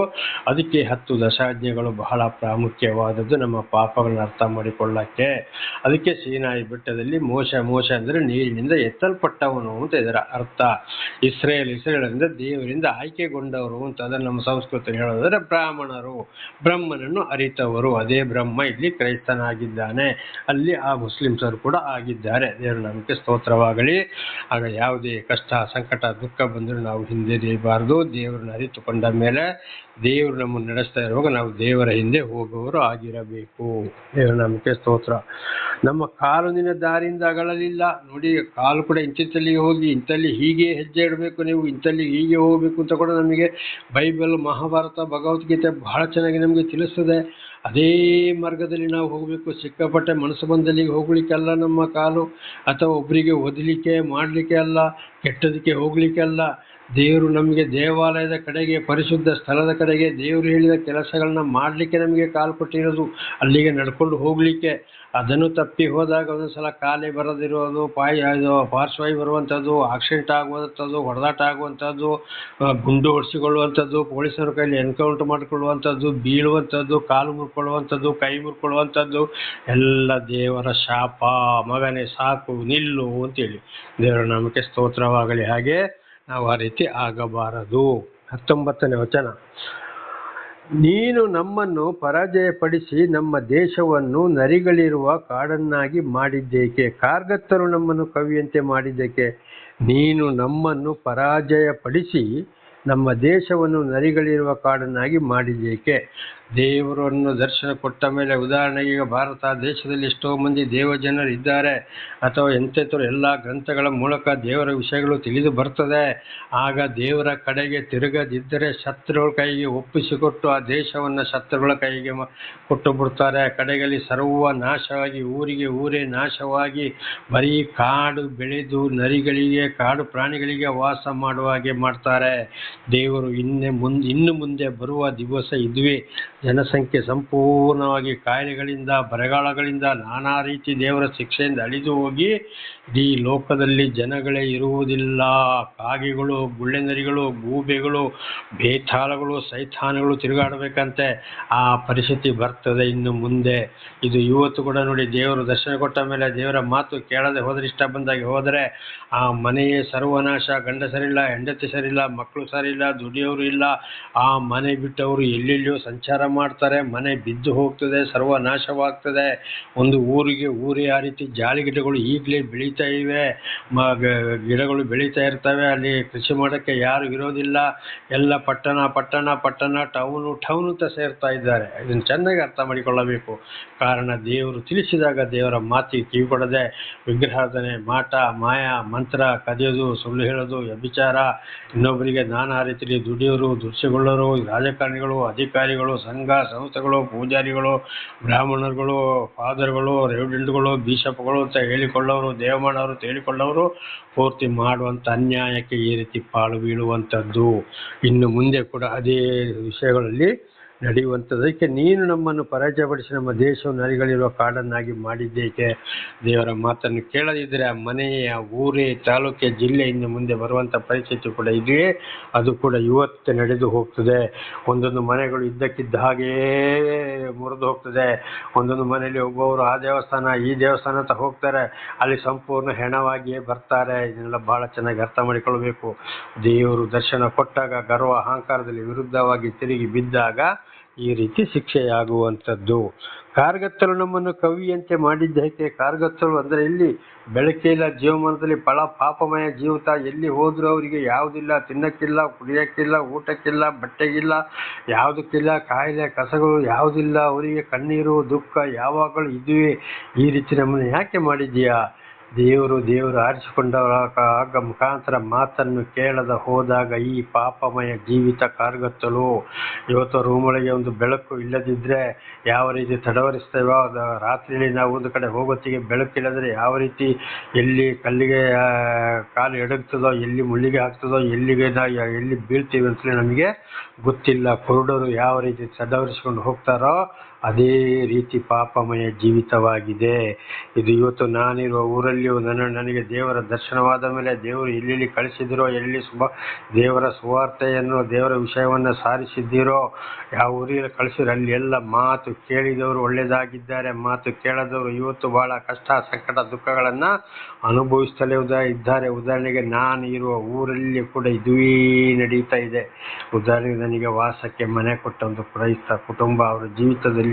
ಅದಕ್ಕೆ 10 ದಶಾಜ್ಞೆಗಳು ಬಹಳ ಪ್ರಾಮುಖ್ಯವಾದದ್ದು ನಮ್ಮ ಪಾಪಗಳನ್ನ ಅರ್ಥ ಮಾಡಿಕೊಳ್ಳಕ್ಕೆ. ಅದಕ್ಕೆ ಸೀನಾಯಿ ಬೆಟ್ಟದಲ್ಲಿ ಮೋಶ ಅಂದರೆ ನೀರಿನಿಂದ ಎತ್ತಲ್ಪಟ್ಟವನು ಅಂತ ಇದರ ಅರ್ಥ. ಇಸ್ರೇಲ್ ಅಂದರೆ ದೇವರಿಂದ ಆಯ್ಕೆಗೊಂಡವರು ಅಂತ. ಅದನ್ನು ನಮ್ಮ ಸಂಸ್ಕೃತಿ ಹೇಳೋದಾದ್ರೆ ಬ್ರಾಹ್ಮಣರು, ಬ್ರಹ್ಮನನ್ನು ಅರಿತವರು. ಅದೇ ಬ್ರಹ್ಮ ಇಲ್ಲಿ ಕ್ರೈಸ್ತನಾಗಿದ್ದ, ಅಲ್ಲಿ ಆ ಮುಸ್ಲಿಮ್ಸರು ಕೂಡ ಆಗಿದ್ದಾರೆ. ದೇವರ ನಾಮಕ್ಕೆ ಸ್ತೋತ್ರವಾಗಲಿ. ಆಗ ಯಾವುದೇ ಕಷ್ಟ ಸಂಕಟ ದುಃಖ ಬಂದರೂ ನಾವು ಹಿಂದಿರಿಯಬಾರದು. ದೇವರನ್ನು ಅರಿತುಕೊಂಡ ಮೇಲೆ ದೇವರು ನಮ್ಮನ್ನು ನಡೆಸ್ತಾ ಇರುವಾಗ ನಾವು ದೇವರ ಹಿಂದೆ ಹೋಗುವವರು ಆಗಿರಬೇಕು. ದೇವರ ನಾಮಕ್ಕೆ ಸ್ತೋತ್ರ. ನಮ್ಮ ಕಾಲುನಿನ ದಾರಿಯಿಂದ ಅಗಲಲಿಲ್ಲ. ನೋಡಿ, ಕಾಲು ಕೂಡ ಇಂತಿಂತಲ್ಲಿಗೆ ಹೋಗಿ ಇಂತಲ್ಲಿ ಹೀಗೆ ಹೆಜ್ಜೆ ಇಡಬೇಕು, ನೀವು ಇಂತಲ್ಲಿ ಹೀಗೆ ಹೋಗಬೇಕು ಅಂತ ಕೂಡ ನಮಗೆ ಬೈಬಲ್, ಮಹಾಭಾರತ, ಭಗವದ್ಗೀತೆ ಬಹಳ ಚೆನ್ನಾಗಿ ನಮಗೆ ತಿಳಿಸ್ತದೆ. ಅದೇ ಮಾರ್ಗದಲ್ಲಿ ನಾವು ಹೋಗಬೇಕು. ಸಿಕ್ಕಾಪಟ್ಟೆ ಮನಸ್ಸು ಬಂದಲ್ಲಿಗೆ ಹೋಗ್ಲಿಕ್ಕೆಲ್ಲ ನಮ್ಮ ಕಾಲು, ಅಥವಾ ಒಬ್ಬರಿಗೆ ಒದಲಿಕ್ಕೆ ಮಾಡಲಿಕ್ಕೆ ಅಲ್ಲ, ಕೆಟ್ಟದಕ್ಕೆ ಹೋಗ್ಲಿಕ್ಕೆ ಅಲ್ಲ. ದೇವರು ನಮಗೆ ದೇವಾಲಯದ ಕಡೆಗೆ, ಪರಿಶುದ್ಧ ಸ್ಥಳದ ಕಡೆಗೆ, ದೇವರು ಹೇಳಿದ ಕೆಲಸಗಳನ್ನ ಮಾಡಲಿಕ್ಕೆ ನಮಗೆ ಕಾಲು ಕೊಟ್ಟಿರೋದು, ಅಲ್ಲಿಗೆ ನಡ್ಕೊಂಡು ಹೋಗಲಿಕ್ಕೆ. ಅದನ್ನು ತಪ್ಪಿ ಹೋದಾಗ ಒಂದೊಂದ್ಸಲ ಕಾಲೇ ಬರದಿರೋದು, ಪಾರ್ಶ್ವಾಯು ಬರುವಂಥದ್ದು, ಆಕ್ಸಿಡೆಂಟ್ ಆಗುವಂಥದ್ದು, ಹೊಡೆದಾಟ ಆಗುವಂಥದ್ದು, ಗುಂಡು ಹೊಡಿಸಿಕೊಳ್ಳುವಂಥದ್ದು, ಪೊಲೀಸರ ಕೈಲಿ ಎನ್ಕೌಂಟರ್ ಮಾಡಿಕೊಳ್ಳುವಂಥದ್ದು, ಬೀಳುವಂಥದ್ದು, ಕಾಲು ಮುರ್ಕೊಳ್ಳುವಂಥದ್ದು, ಕೈ ಮುರ್ಕೊಳ್ಳುವಂಥದ್ದು ಎಲ್ಲ ದೇವರ ಶಾಪ. ಮಗನೇ ಸಾಕು, ನಿಲ್ಲು ಅಂತೇಳಿ. ದೇವರ ನಾಮಕ್ಕೆ ಸ್ತೋತ್ರವಾಗಲಿ. ಹಾಗೆ ನಾವು ಆ ರೀತಿ ಆಗಬಾರದು. 19ನೇ ವಚನ, ನೀನು ನಮ್ಮನ್ನು ಪರಾಜಯಪಡಿಸಿ ನಮ್ಮ ದೇಶವನ್ನು ನರಿಗಳಿರುವ ಕಾಡನ್ನಾಗಿ ಮಾಡಿದ್ದೇಕೆ? ಕಾರ್ಗತ್ತರು ನಮ್ಮನ್ನು ಕವಿಯಂತೆ ಮಾಡಿದ್ದೇಕೆ? ನೀನು ನಮ್ಮನ್ನು ಪರಾಜಯಪಡಿಸಿ ನಮ್ಮ ದೇಶವನ್ನು ನರಿಗಳಿರುವ ಕಾಡನ್ನಾಗಿ ಮಾಡಿದ್ದೇಕೆ? ದೇವರನ್ನು ದರ್ಶನ ಕೊಟ್ಟ ಮೇಲೆ, ಉದಾಹರಣೆಗೆ ಈಗ ಭಾರತ ದೇಶದಲ್ಲಿ ಎಷ್ಟೋ ಮಂದಿ ದೇವಜನರು ಇದ್ದಾರೆ, ಅಥವಾ ಎಂತೆಂಥವ್ರು ಎಲ್ಲ ಗ್ರಂಥಗಳ ಮೂಲಕ ದೇವರ ವಿಷಯಗಳು ತಿಳಿದು ಬರ್ತದೆ. ಆಗ ದೇವರ ಕಡೆಗೆ ತಿರುಗದಿದ್ದರೆ ಶತ್ರುಗಳ ಕೈಗೆ ಒಪ್ಪಿಸಿಕೊಟ್ಟು ಆ ದೇಶವನ್ನು ಶತ್ರುಗಳ ಕೈಗೆ ಕೊಟ್ಟು ಬಿಡ್ತಾರೆ. ಕಡೆಯಲ್ಲಿ ಸರ್ವ ನಾಶವಾಗಿ, ಊರಿಗೆ ಊರೇ ನಾಶವಾಗಿ, ಬರೀ ಕಾಡು ಬೆಳೆದು ನರಿಗಳಿಗೆ, ಕಾಡು ಪ್ರಾಣಿಗಳಿಗೆ ವಾಸ ಮಾಡುವ ಹಾಗೆ ಮಾಡ್ತಾರೆ. ದೇವರು ಇನ್ನು ಮುಂದೆ ಬರುವ ದಿವಸ ಇದುವೇ. ಜನಸಂಖ್ಯೆ ಸಂಪೂರ್ಣವಾಗಿ ಕಾಯಿಲೆಗಳಿಂದ, ಬರಗಾಲಗಳಿಂದ, ನಾನಾ ರೀತಿ ದೇವರ ಶಿಕ್ಷೆಯಿಂದ ಅಳಿದು ಹೋಗಿ ಇಡೀ ಲೋಕದಲ್ಲಿ ಜನಗಳೇ ಇರುವುದಿಲ್ಲ. ಕಾಗೆಗಳು, ಗುಳ್ಳೆನರಿಗಳು, ಗೂಬೆಗಳು, ಬೇತಾಳಗಳು, ಸೈತಾನಗಳು ತಿರುಗಾಡಬೇಕಂತೆ. ಆ ಪರಿಸ್ಥಿತಿ ಬರ್ತದೆ ಇನ್ನು ಮುಂದೆ. ಇದು ಇವತ್ತು ಕೂಡ ನೋಡಿ, ದೇವರು ದರ್ಶನ ಕೊಟ್ಟ ಮೇಲೆ ದೇವರ ಮಾತು ಕೇಳದೆ ಹೋದರೆ, ಇಷ್ಟ ಬಂದಾಗಿ ಹೋದರೆ ಆ ಮನೆಯೇ ಸರ್ವನಾಶ. ಗಂಡ ಸರಿಯಿಲ್ಲ, ಹೆಂಡತಿ ಸರಿಯಿಲ್ಲ, ಮಕ್ಕಳು ಸರಿಯಿಲ್ಲ, ದುಡಿಯೋರು ಇಲ್ಲ. ಆ ಮನೆ ಬಿಟ್ಟವರು ಎಲ್ಲೆಲ್ಲಿಯೋ ಸಂಚಾರ ಮಾಡ್ತಾರೆ. ಮನೆ ಬಿದ್ದು ಹೋಗ್ತದೆ, ಸರ್ವನಾಶವಾಗ್ತದೆ. ಒಂದು ಊರಿಗೆ ಊರೇ ಆ ರೀತಿ ಜಾಲಿ ಗಿಡಗಳು ಈಗಲೇ ಬೆಳೀತಾ ಇವೆ. ಗಿಡಗಳು ಬೆಳೀತಾ ಇರ್ತವೆ. ಅಲ್ಲಿ ಕೃಷಿ ಮಾಡೋಕ್ಕೆ ಯಾರು ಇರೋದಿಲ್ಲ. ಎಲ್ಲ ಪಟ್ಟಣ ಪಟ್ಟಣ ಪಟ್ಟಣ, ಟೌನು ಟೌನ್ ಅಂತ ಸೇರ್ತಾ ಇದ್ದಾರೆ. ಇದನ್ನು ಚೆನ್ನಾಗಿ ಅರ್ಥ ಮಾಡಿಕೊಳ್ಳಬೇಕು. ಕಾರಣ ದೇವರು ತಿಳಿಸಿದಾಗ ದೇವರ ಮಾತಿಗೆ ಕಿವಿ ಕೊಡದೆ ವಿಗ್ರಹಾರಾಧನೆ, ಮಾಟ, ಮಾಯ, ಮಂತ್ರ, ಕದಿಯೋದು, ಸುಳ್ಳು ಹೇಳೋದು, ವ್ಯಭಿಚಾರ, ಇನ್ನೊಬ್ಬರಿಗೆ ನಾನಾ ರೀತಿಯಲ್ಲಿ ದುಡಿಯೋರು, ದುರ್ಸಿಗೊಳ್ಳೋರು, ರಾಜಕಾರಣಿಗಳು, ಅಧಿಕಾರಿಗಳು, ಸಂಘ ಸಂಸ್ಥೆಗಳು, ಪೂಜಾರಿಗಳು, ಬ್ರಾಹ್ಮಣರುಗಳು, ಫಾದರ್ಗಳು, ರೆವಿಡೆಂಟ್ಗಳು, ಬಿಷಪ್ಗಳು ಅಂತ ಹೇಳಿಕೊಳ್ಳೋರು, ದೇವಮಾನವರು ಅಂತ ಹೇಳಿಕೊಳ್ಳೋರು ಪೂರ್ತಿ ಮಾಡುವಂಥ ಅನ್ಯಾಯಕ್ಕೆ ಈ ರೀತಿ ಪಾಳು ಬೀಳುವಂಥದ್ದು ಇನ್ನು ಮುಂದೆ ಕೂಡ ಅದೇ ವಿಷಯಗಳಲ್ಲಿ ನಡೆಯುವಂಥದ್ದಕ್ಕೆ. ನೀನು ನಮ್ಮನ್ನು ಪರಾಜಯಪಡಿಸಿ ನಮ್ಮ ದೇಶವು ನರಿಗಳಿರುವ ಕಾಡನ್ನಾಗಿ ಮಾಡಿದ್ದೇಕೆ? ದೇವರ ಮಾತನ್ನು ಕೇಳದಿದ್ದರೆ ಆ ಮನೆಯ, ಊರೇ, ತಾಲೂಕೆ, ಜಿಲ್ಲೆ ಇನ್ನು ಮುಂದೆ ಬರುವಂಥ ಪರಿಸ್ಥಿತಿ ಕೂಡ ಇದೆಯೇ. ಅದು ಕೂಡ ಇವತ್ತು ನಡೆದು ಹೋಗ್ತದೆ. ಒಂದೊಂದು ಮನೆಗಳು ಇದ್ದಕ್ಕಿದ್ದ ಹಾಗೆಯೇ ಮುರಿದು ಹೋಗ್ತದೆ. ಒಂದೊಂದು ಮನೆಯಲ್ಲಿ ಒಬ್ಬೊಬ್ಬರು ಆ ದೇವಸ್ಥಾನ ಈ ದೇವಸ್ಥಾನ ಅಂತ ಹೋಗ್ತಾರೆ, ಅಲ್ಲಿ ಸಂಪೂರ್ಣ ಹೆಣವಾಗಿಯೇ ಬರ್ತಾರೆ. ಇದನ್ನೆಲ್ಲ ಬಹಳ ಚೆನ್ನಾಗಿ ಅರ್ಥ ಮಾಡಿಕೊಳ್ಬೇಕು. ದೇವರು ದರ್ಶನ ಕೊಟ್ಟಾಗ ಗರ್ವ ಅಹಂಕಾರದಲ್ಲಿ ವಿರುದ್ಧವಾಗಿ ತಿರುಗಿ ಬಿದ್ದಾಗ ಈ ರೀತಿ ಶಿಕ್ಷೆಯಾಗುವಂಥದ್ದು. ಕಾರ್ಗತ್ತಲು ನಮ್ಮನ್ನು ಕವಿಯಂತೆ ಮಾಡಿದ್ದಕ್ಕೆ? ಕಾರ್ಗತ್ತಲು ಅಂದರೆ ಇಲ್ಲಿ ಬೆಳಕಿಲ್ಲ, ಜೀವಮಾನದಲ್ಲಿ ಪಾಪಮಯ ಜೀವಿತ. ಎಲ್ಲಿ ಹೋದರೂ ಅವರಿಗೆ ಯಾವುದಿಲ್ಲ, ತಿನ್ನಕ್ಕಿಲ್ಲ, ಕುಡಿಯೋಕ್ಕಿಲ್ಲ, ಊಟಕ್ಕಿಲ್ಲ, ಬಟ್ಟೆಗಿಲ್ಲ, ಯಾವುದಕ್ಕಿಲ್ಲ. ಕಾಯಿಲೆ ಕಸಗಳು ಯಾವುದಿಲ್ಲ. ಅವರಿಗೆ ಕಣ್ಣೀರು, ದುಃಖ ಯಾವಾಗಲೂ ಇದುವೇ. ಈ ರೀತಿ ನಮ್ಮನ್ನು ಯಾಕೆ ಮಾಡಿದ್ದೀಯಾ? ದೇವರು ಆರಿಸಿಕೊಂಡವರ ಮುಖಾಂತರ ಮಾತನ್ನು ಕೇಳದ ಹೋದಾಗ ಈ ಪಾಪಮಯ ಜೀವಿತ ಕಾರ್ಗತ್ತಲು. ಇವತ್ತು ರೂಮೊಳಗೆ ಒಂದು ಬೆಳಕು ಇಲ್ಲದಿದ್ದರೆ ಯಾವ ರೀತಿ ತಡವರಿಸ್ತೇವೋ, ರಾತ್ರಿಯಲ್ಲಿ ನಾವು ಒಂದು ಕಡೆ ಹೋಗೋತ್ತಿಗೆ ಬೆಳಕಿಲ್ಲದ್ರೆ ಯಾವ ರೀತಿ, ಎಲ್ಲಿ ಕಲ್ಲಿಗೆ ಕಾಲು ಎಡಗ್ತದೋ, ಎಲ್ಲಿ ಮುಳ್ಳಿಗೆ ಆಗ್ತದೋ, ಎಲ್ಲಿ ಬೀಳ್ತೀವಿ ಅಂತಲೇ ನಮಗೆ ಗೊತ್ತಿಲ್ಲ. ಕುರುಡರು ಯಾವ ರೀತಿ ತಡವರಿಸಿಕೊಂಡು ಹೋಗ್ತಾರೋ ಅದೇ ರೀತಿ ಪಾಪಮಯ ಜೀವಿತವಾಗಿದೆ ಇದು. ಇವತ್ತು ನಾನಿರುವ ಊರಲ್ಲಿಯೂ ನನಗೆ ದೇವರ ದರ್ಶನವಾದ ಮೇಲೆ ದೇವರು ಎಲ್ಲೆಲ್ಲಿ ಕಳಿಸಿದಿರೋ, ಎಲ್ಲಿ ದೇವರ ಸುವಾರ್ತೆಯನ್ನು, ದೇವರ ವಿಷಯವನ್ನು ಸಾರಿಸಿದ್ದೀರೋ, ಯಾವ ಊರಿಗೆ ಕಳಿಸಿದ್ರು ಅಲ್ಲಿ ಎಲ್ಲ ಮಾತು ಕೇಳಿದವರು ಒಳ್ಳೆಯದಾಗಿದ್ದಾರೆ. ಮಾತು ಕೇಳದವರು ಇವತ್ತು ಬಹಳ ಕಷ್ಟ, ಸಂಕಟ, ದುಃಖಗಳನ್ನು ಅನುಭವಿಸ್ತಲೇ ಇದ್ದಾರೆ. ಉದಾಹರಣೆಗೆ ನಾನು ಇರುವ ಊರಲ್ಲಿ ಕೂಡ ಇದುವೇ ನಡೀತಾ ಇದೆ. ಉದಾಹರಣೆಗೆ ನನಗೆ ವಾಸಕ್ಕೆ ಮನೆ ಕೊಟ್ಟ ಒಂದು ಕ್ರೈಸ್ತ ಕುಟುಂಬ, ಅವರ ಜೀವಿತದಲ್ಲಿ,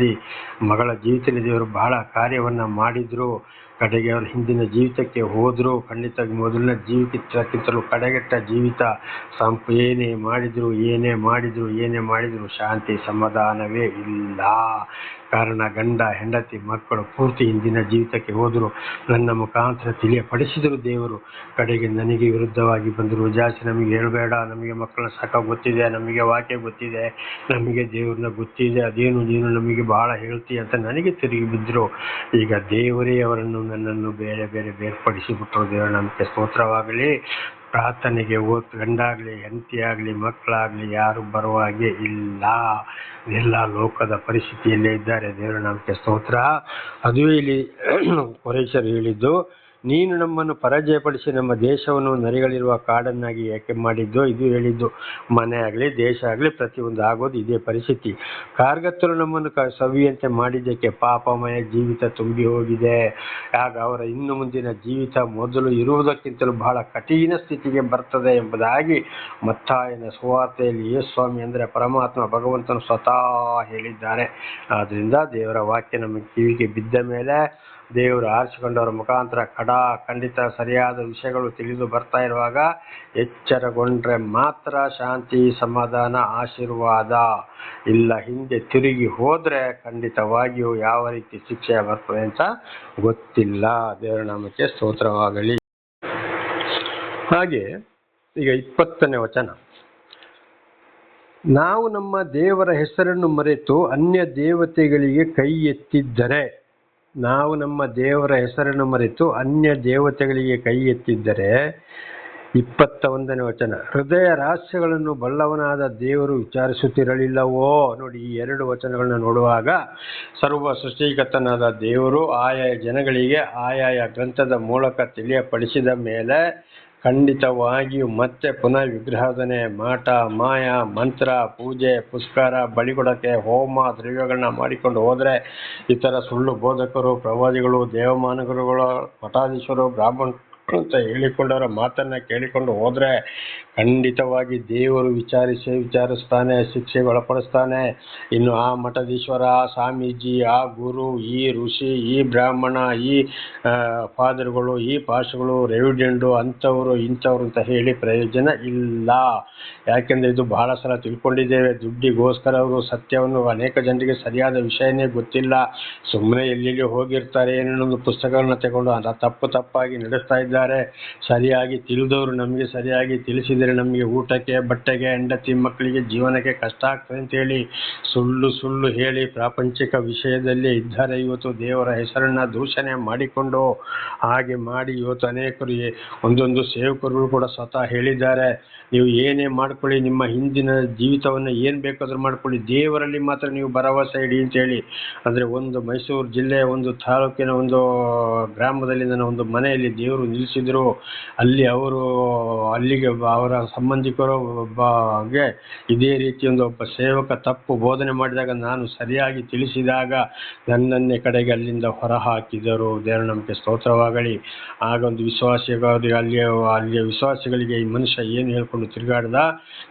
ಮಗಳ ಜೀವಿತದಲ್ಲಿ ದೇವರು ಬಹಳ ಕಾರ್ಯವನ್ನು ಮಾಡಿದ್ರು. ಕಡೆಗೆ ಅವರ ಹಿಂದಿನ ಜೀವಿತಕ್ಕೆ ಹೋದರು. ಖಂಡಿತ ಮೊದಲಿನ ಜೀವಿತಕ್ಕಿಂತಲೂ ಕಡೆಗೆಟ್ಟ ಜೀವಿತ. ಏನೇ ಮಾಡಿದ್ರು ಶಾಂತಿ ಸಮಾಧಾನವೇ ಇಲ್ಲ. ಕಾರಣ ಗಂಡ ಹೆಂಡತಿ ಮಕ್ಕಳು ಪೂರ್ತಿ ಹಿಂದಿನ ಜೀವಿತಕ್ಕೆ ಹೋದರು, ನನ್ನ ಮುಖಾಂತರ ತಿಳಿಯಪಡಿಸಿದರು ದೇವರು. ಕಡೆಗೆ ನನಗೆ ವಿರುದ್ಧವಾಗಿ ಬಂದರು. ಜಾಸ್ತಿ ನಮಗೆ ಹೇಳಬೇಡ, ನಮಗೆ ಮಕ್ಕಳನ್ನ ಸಾಕ ಗೊತ್ತಿದೆ, ನಮಗೆ ವಾಕ್ಯ ಗೊತ್ತಿದೆ, ನಮಗೆ ದೇವ್ರನ್ನ ಗೊತ್ತಿದೆ, ಅದೇನು ನೀನು ನಮಗೆ ಬಹಳ ಹೇಳ್ತೀಯ ಅಂತ ನನಗೆ ತಿರುಗಿ ಬಿದ್ದರು. ಈಗ ದೇವರೇ ಅವರನ್ನು ನನ್ನನ್ನು ಬೇರೆ ಬೇರೆ ಬೇರ್ಪಡಿಸಿಬಿಟ್ರು. ದೇವರ ನಮಗೆ ಸ್ತೋತ್ರವಾಗಲಿ. ಪ್ರಾರ್ಥನೆಗೆ ಗಂಡಾಗಲಿ ಹೆಂಡತಿಯಾಗಲಿ ಮಕ್ಕಳಾಗಲಿ ಯಾರು ಬರುವ ಹಾಗೆ ಇಲ್ಲ. ಎಲ್ಲ ಲೋಕದ ಪರಿಸ್ಥಿತಿಯಲ್ಲೇ ಇದ್ದಾರೆ. ದೇವರ ನಮಗೆ ಸ್ತೋತ್ರ. ಅದುವೇ ಇಲ್ಲಿ ಕೊರೇಶರು ಹೇಳಿದ್ದು, ನೀನು ನಮ್ಮನ್ನು ಪರಾಜಯಪಡಿಸಿ ನಮ್ಮ ದೇಶವನ್ನು ನರಿಗಳಿರುವ ಕಾಡನ್ನಾಗಿ ಯಾಕೆ ಮಾಡಿದ್ದು? ಇದು ಹೇಳಿದ್ದು ಮನೆ ಆಗಲಿ ದೇಶ ಆಗಲಿ ಪ್ರತಿಯೊಂದು ಆಗೋದು ಇದೇ ಪರಿಸ್ಥಿತಿ. ಕಾರ್ಗತ್ತಲು ನಮ್ಮನ್ನು ಸವಿಯಂತೆ ಮಾಡಿದ್ದಕ್ಕೆ ಪಾಪಮಯ ಜೀವಿತ ತುಂಬಿ ಹೋಗಿದೆ. ಆಗ ಅವರ ಇನ್ನು ಮುಂದಿನ ಜೀವಿತ ಮೊದಲು ಇರುವುದಕ್ಕಿಂತಲೂ ಬಹಳ ಕಠಿಣ ಸ್ಥಿತಿಗೆ ಬರ್ತದೆ ಎಂಬುದಾಗಿ ಮತ್ತಾಯನ ಸುವಾರ್ತೆಯಲ್ಲಿ ಯೇಸುಸ್ವಾಮಿ ಅಂದರೆ ಪರಮಾತ್ಮ ಭಗವಂತನು ಸ್ವತಃ ಹೇಳಿದ್ದಾರೆ. ಆದ್ದರಿಂದ ದೇವರ ವಾಕ್ಯ ನಮ್ಮ ಕಿವಿಗೆ ಬಿದ್ದ ಮೇಲೆ ದೇವರು ಆರಿಸಿಕೊಂಡವರ ಮುಖಾಂತರ ಖಂಡಿತ ಸರಿಯಾದ ವಿಷಯಗಳು ತಿಳಿದು ಬರ್ತಾ ಇರುವಾಗ ಎಚ್ಚರಗೊಂಡ್ರೆ ಮಾತ್ರ ಶಾಂತಿ, ಸಮಾಧಾನ, ಆಶೀರ್ವಾದ. ಇಲ್ಲ ಹಿಂದೆ ತಿರುಗಿ ಹೋದರೆ ಖಂಡಿತವಾಗಿಯೂ ಯಾವ ರೀತಿ ಶಿಕ್ಷೆ ಬರ್ತದೆ ಅಂತ ಗೊತ್ತಿಲ್ಲ. ದೇವರ ನಾಮಕ್ಕೆ ಸ್ತೋತ್ರವಾಗಲಿ. ಹಾಗೆ ಈಗ 20ನೇ ವಚನ, ನಾವು ನಮ್ಮ ದೇವರ ಹೆಸರನ್ನು ಮರೆತು ಅನ್ಯ ದೇವತೆಗಳಿಗೆ ಕೈ ಎತ್ತಿದ್ದರೆ, ನಾವು ನಮ್ಮ ದೇವರ ಹೆಸರನ್ನು ಮರೆತು ಅನ್ಯ ದೇವತೆಗಳಿಗೆ ಕೈ ಎತ್ತಿದ್ದರೆ. 21ನೇ ವಚನ, ಹೃದಯ ರಹಸ್ಯಗಳನ್ನು ಬಲ್ಲವನಾದ ದೇವರು ವಿಚಾರಿಸುತ್ತಿರಲಿಲ್ಲವೋ? ನೋಡಿ, ಈ 2 ವಚನಗಳನ್ನ ನೋಡುವಾಗ ಸರ್ವ ಸೃಷ್ಟಿಕರ್ತನಾದ ದೇವರು ಆಯಾಯ ಜನಗಳಿಗೆ ಆಯಾಯ ಗ್ರಂಥದ ಮೂಲಕ ತಿಳಿಯಪಡಿಸಿದ ಮೇಲೆ ಖಂಡಿತವಾಗಿಯೂ ಮತ್ತೆ ಪುನಃ ವಿಗ್ರಹಾಧನೆ, ಮಾಟ, ಮಾಯ, ಮಂತ್ರ, ಪೂಜೆ, ಪುಷ್ಕರ, ಬಳಿಕೊಡಕ್ಕೆ, ಹೋಮ, ದ್ರವ್ಯಗಳನ್ನ ಮಾಡಿಕೊಂಡು ಹೋದರೆ, ಇತರ ಸುಳ್ಳು ಬೋಧಕರು, ಪ್ರವಾದಿಗಳು, ದೇವಮಾನಗುರುಗಳು, ಮಠಾಧೀಶರು, ಬ್ರಾಹ್ಮಣರು ಅಂತ ಹೇಳಿಕೊಂಡವರ ಮಾತನ್ನ ಕೇಳಿಕೊಂಡು ಹೋದರೆ ಖಂಡಿತವಾಗಿ ದೇವರು ವಿಚಾರಿಸ್ತಾನೆ, ಶಿಕ್ಷೆಗೆ ಒಳಪಡಿಸ್ತಾನೆ. ಇನ್ನು ಆ ಮಠದೀಶ್ವರ, ಆ ಸ್ವಾಮೀಜಿ, ಆ ಗುರು, ಈ ಋಷಿ, ಈ ಬ್ರಾಹ್ಮಣ, ಈ ಫಾದರ್ಗಳು, ಈ ಪಾಸ್ಗಳು, ರೆವಿಡೆಂಡು, ಅಂಥವರು ಇಂಥವ್ರು ಅಂತ ಹೇಳಿ ಪ್ರಯೋಜನ ಇಲ್ಲ. ಯಾಕೆಂದರೆ ಇದು ಬಹಳ ಸಲ ತಿಳ್ಕೊಂಡಿದ್ದೇವೆ. ದುಡ್ಡಿಗೋಸ್ಕರ ಅವರು ಸತ್ಯವನ್ನು ಅನೇಕ ಜನರಿಗೆ ಸರಿಯಾದ ವಿಷಯನೇ ಗೊತ್ತಿಲ್ಲ. ಸುಮ್ಮನೆ ಎಲ್ಲೆಲ್ಲಿ ಹೋಗಿರ್ತಾರೆ, ಏನೇನೊಂದು ಪುಸ್ತಕಗಳನ್ನ ತಗೊಂಡು ತಪ್ಪಾಗಿ ನಡೆಸ್ತಾ ಇದ್ದಾರೆ. ಸರಿಯಾಗಿ ತಿಳಿದವರು ನಮಗೆ ಸರಿಯಾಗಿ ತಿಳಿಸಿದರೆ ನಮಗೆ ಊಟಕ್ಕೆ, ಬಟ್ಟೆಗೆ, ಹೆಂಡತಿ ಮಕ್ಕಳಿಗೆ, ಜೀವನಕ್ಕೆ ಕಷ್ಟ ಆಗ್ತದೆ ಅಂತೇಳಿ ಸುಳ್ಳು ಹೇಳಿ ಪ್ರಾಪಂಚಿಕ ವಿಷಯದಲ್ಲಿ ಇದ್ದಾರೆ. ಇವತ್ತು ದೇವರ ಹೆಸರನ್ನ ದೂಷಣೆ ಮಾಡಿಕೊಂಡು ಹಾಗೆ ಮಾಡಿ ಇವತ್ತು ಅನೇಕರು ಒಂದೊಂದು ಸೇವಕರು ಕೂಡ ಸ್ವತಃ ಹೇಳಿದ್ದಾರೆ, ನೀವು ಏನೇ ಮಾಡ್ಕೊಳ್ಳಿ, ನಿಮ್ಮ ಹಿಂದಿನ ಜೀವಿತವನ್ನು ಏನು ಬೇಕಾದರೂ ಮಾಡ್ಕೊಳ್ಳಿ, ದೇವರಲ್ಲಿ ಮಾತ್ರ ನೀವು ಭರವಸೆ ಇಡಿ ಅಂತೇಳಿ. ಅಂದರೆ ಒಂದು ಮೈಸೂರು ಜಿಲ್ಲೆಯ ಒಂದು ತಾಲೂಕಿನ ಒಂದು ಗ್ರಾಮದಲ್ಲಿ ನನ್ನ ಒಂದು ಮನೆಯಲ್ಲಿ ದೇವರು ನಿಲ್ಲಿಸಿದ್ರು. ಅಲ್ಲಿಗೆ ಅವರ ಸಂಬಂಧಿಕರು ಹಾಗೆ ಇದೇ ರೀತಿಯೊಂದು ಒಬ್ಬ ಸೇವಕ ತಪ್ಪು ಬೋಧನೆ ಮಾಡಿದಾಗ ನಾನು ಸರಿಯಾಗಿ ತಿಳಿಸಿದಾಗ ನನ್ನನ್ನೇ ಕಡೆಗೆ ಅಲ್ಲಿಂದ ಹೊರ ಹಾಕಿದರು. ದೇವರ ನಮಗೆ ಸ್ತೋತ್ರವಾಗಲಿ. ಆಗ ಒಂದು ಅಲ್ಲಿಯ ವಿಶ್ವಾಸಿಗಳಿಗೆ ಈ ಮನುಷ್ಯ ಏನು ಹೇಳ್ಕೊಂಡು ತಿರುಗಾಡ್ದ,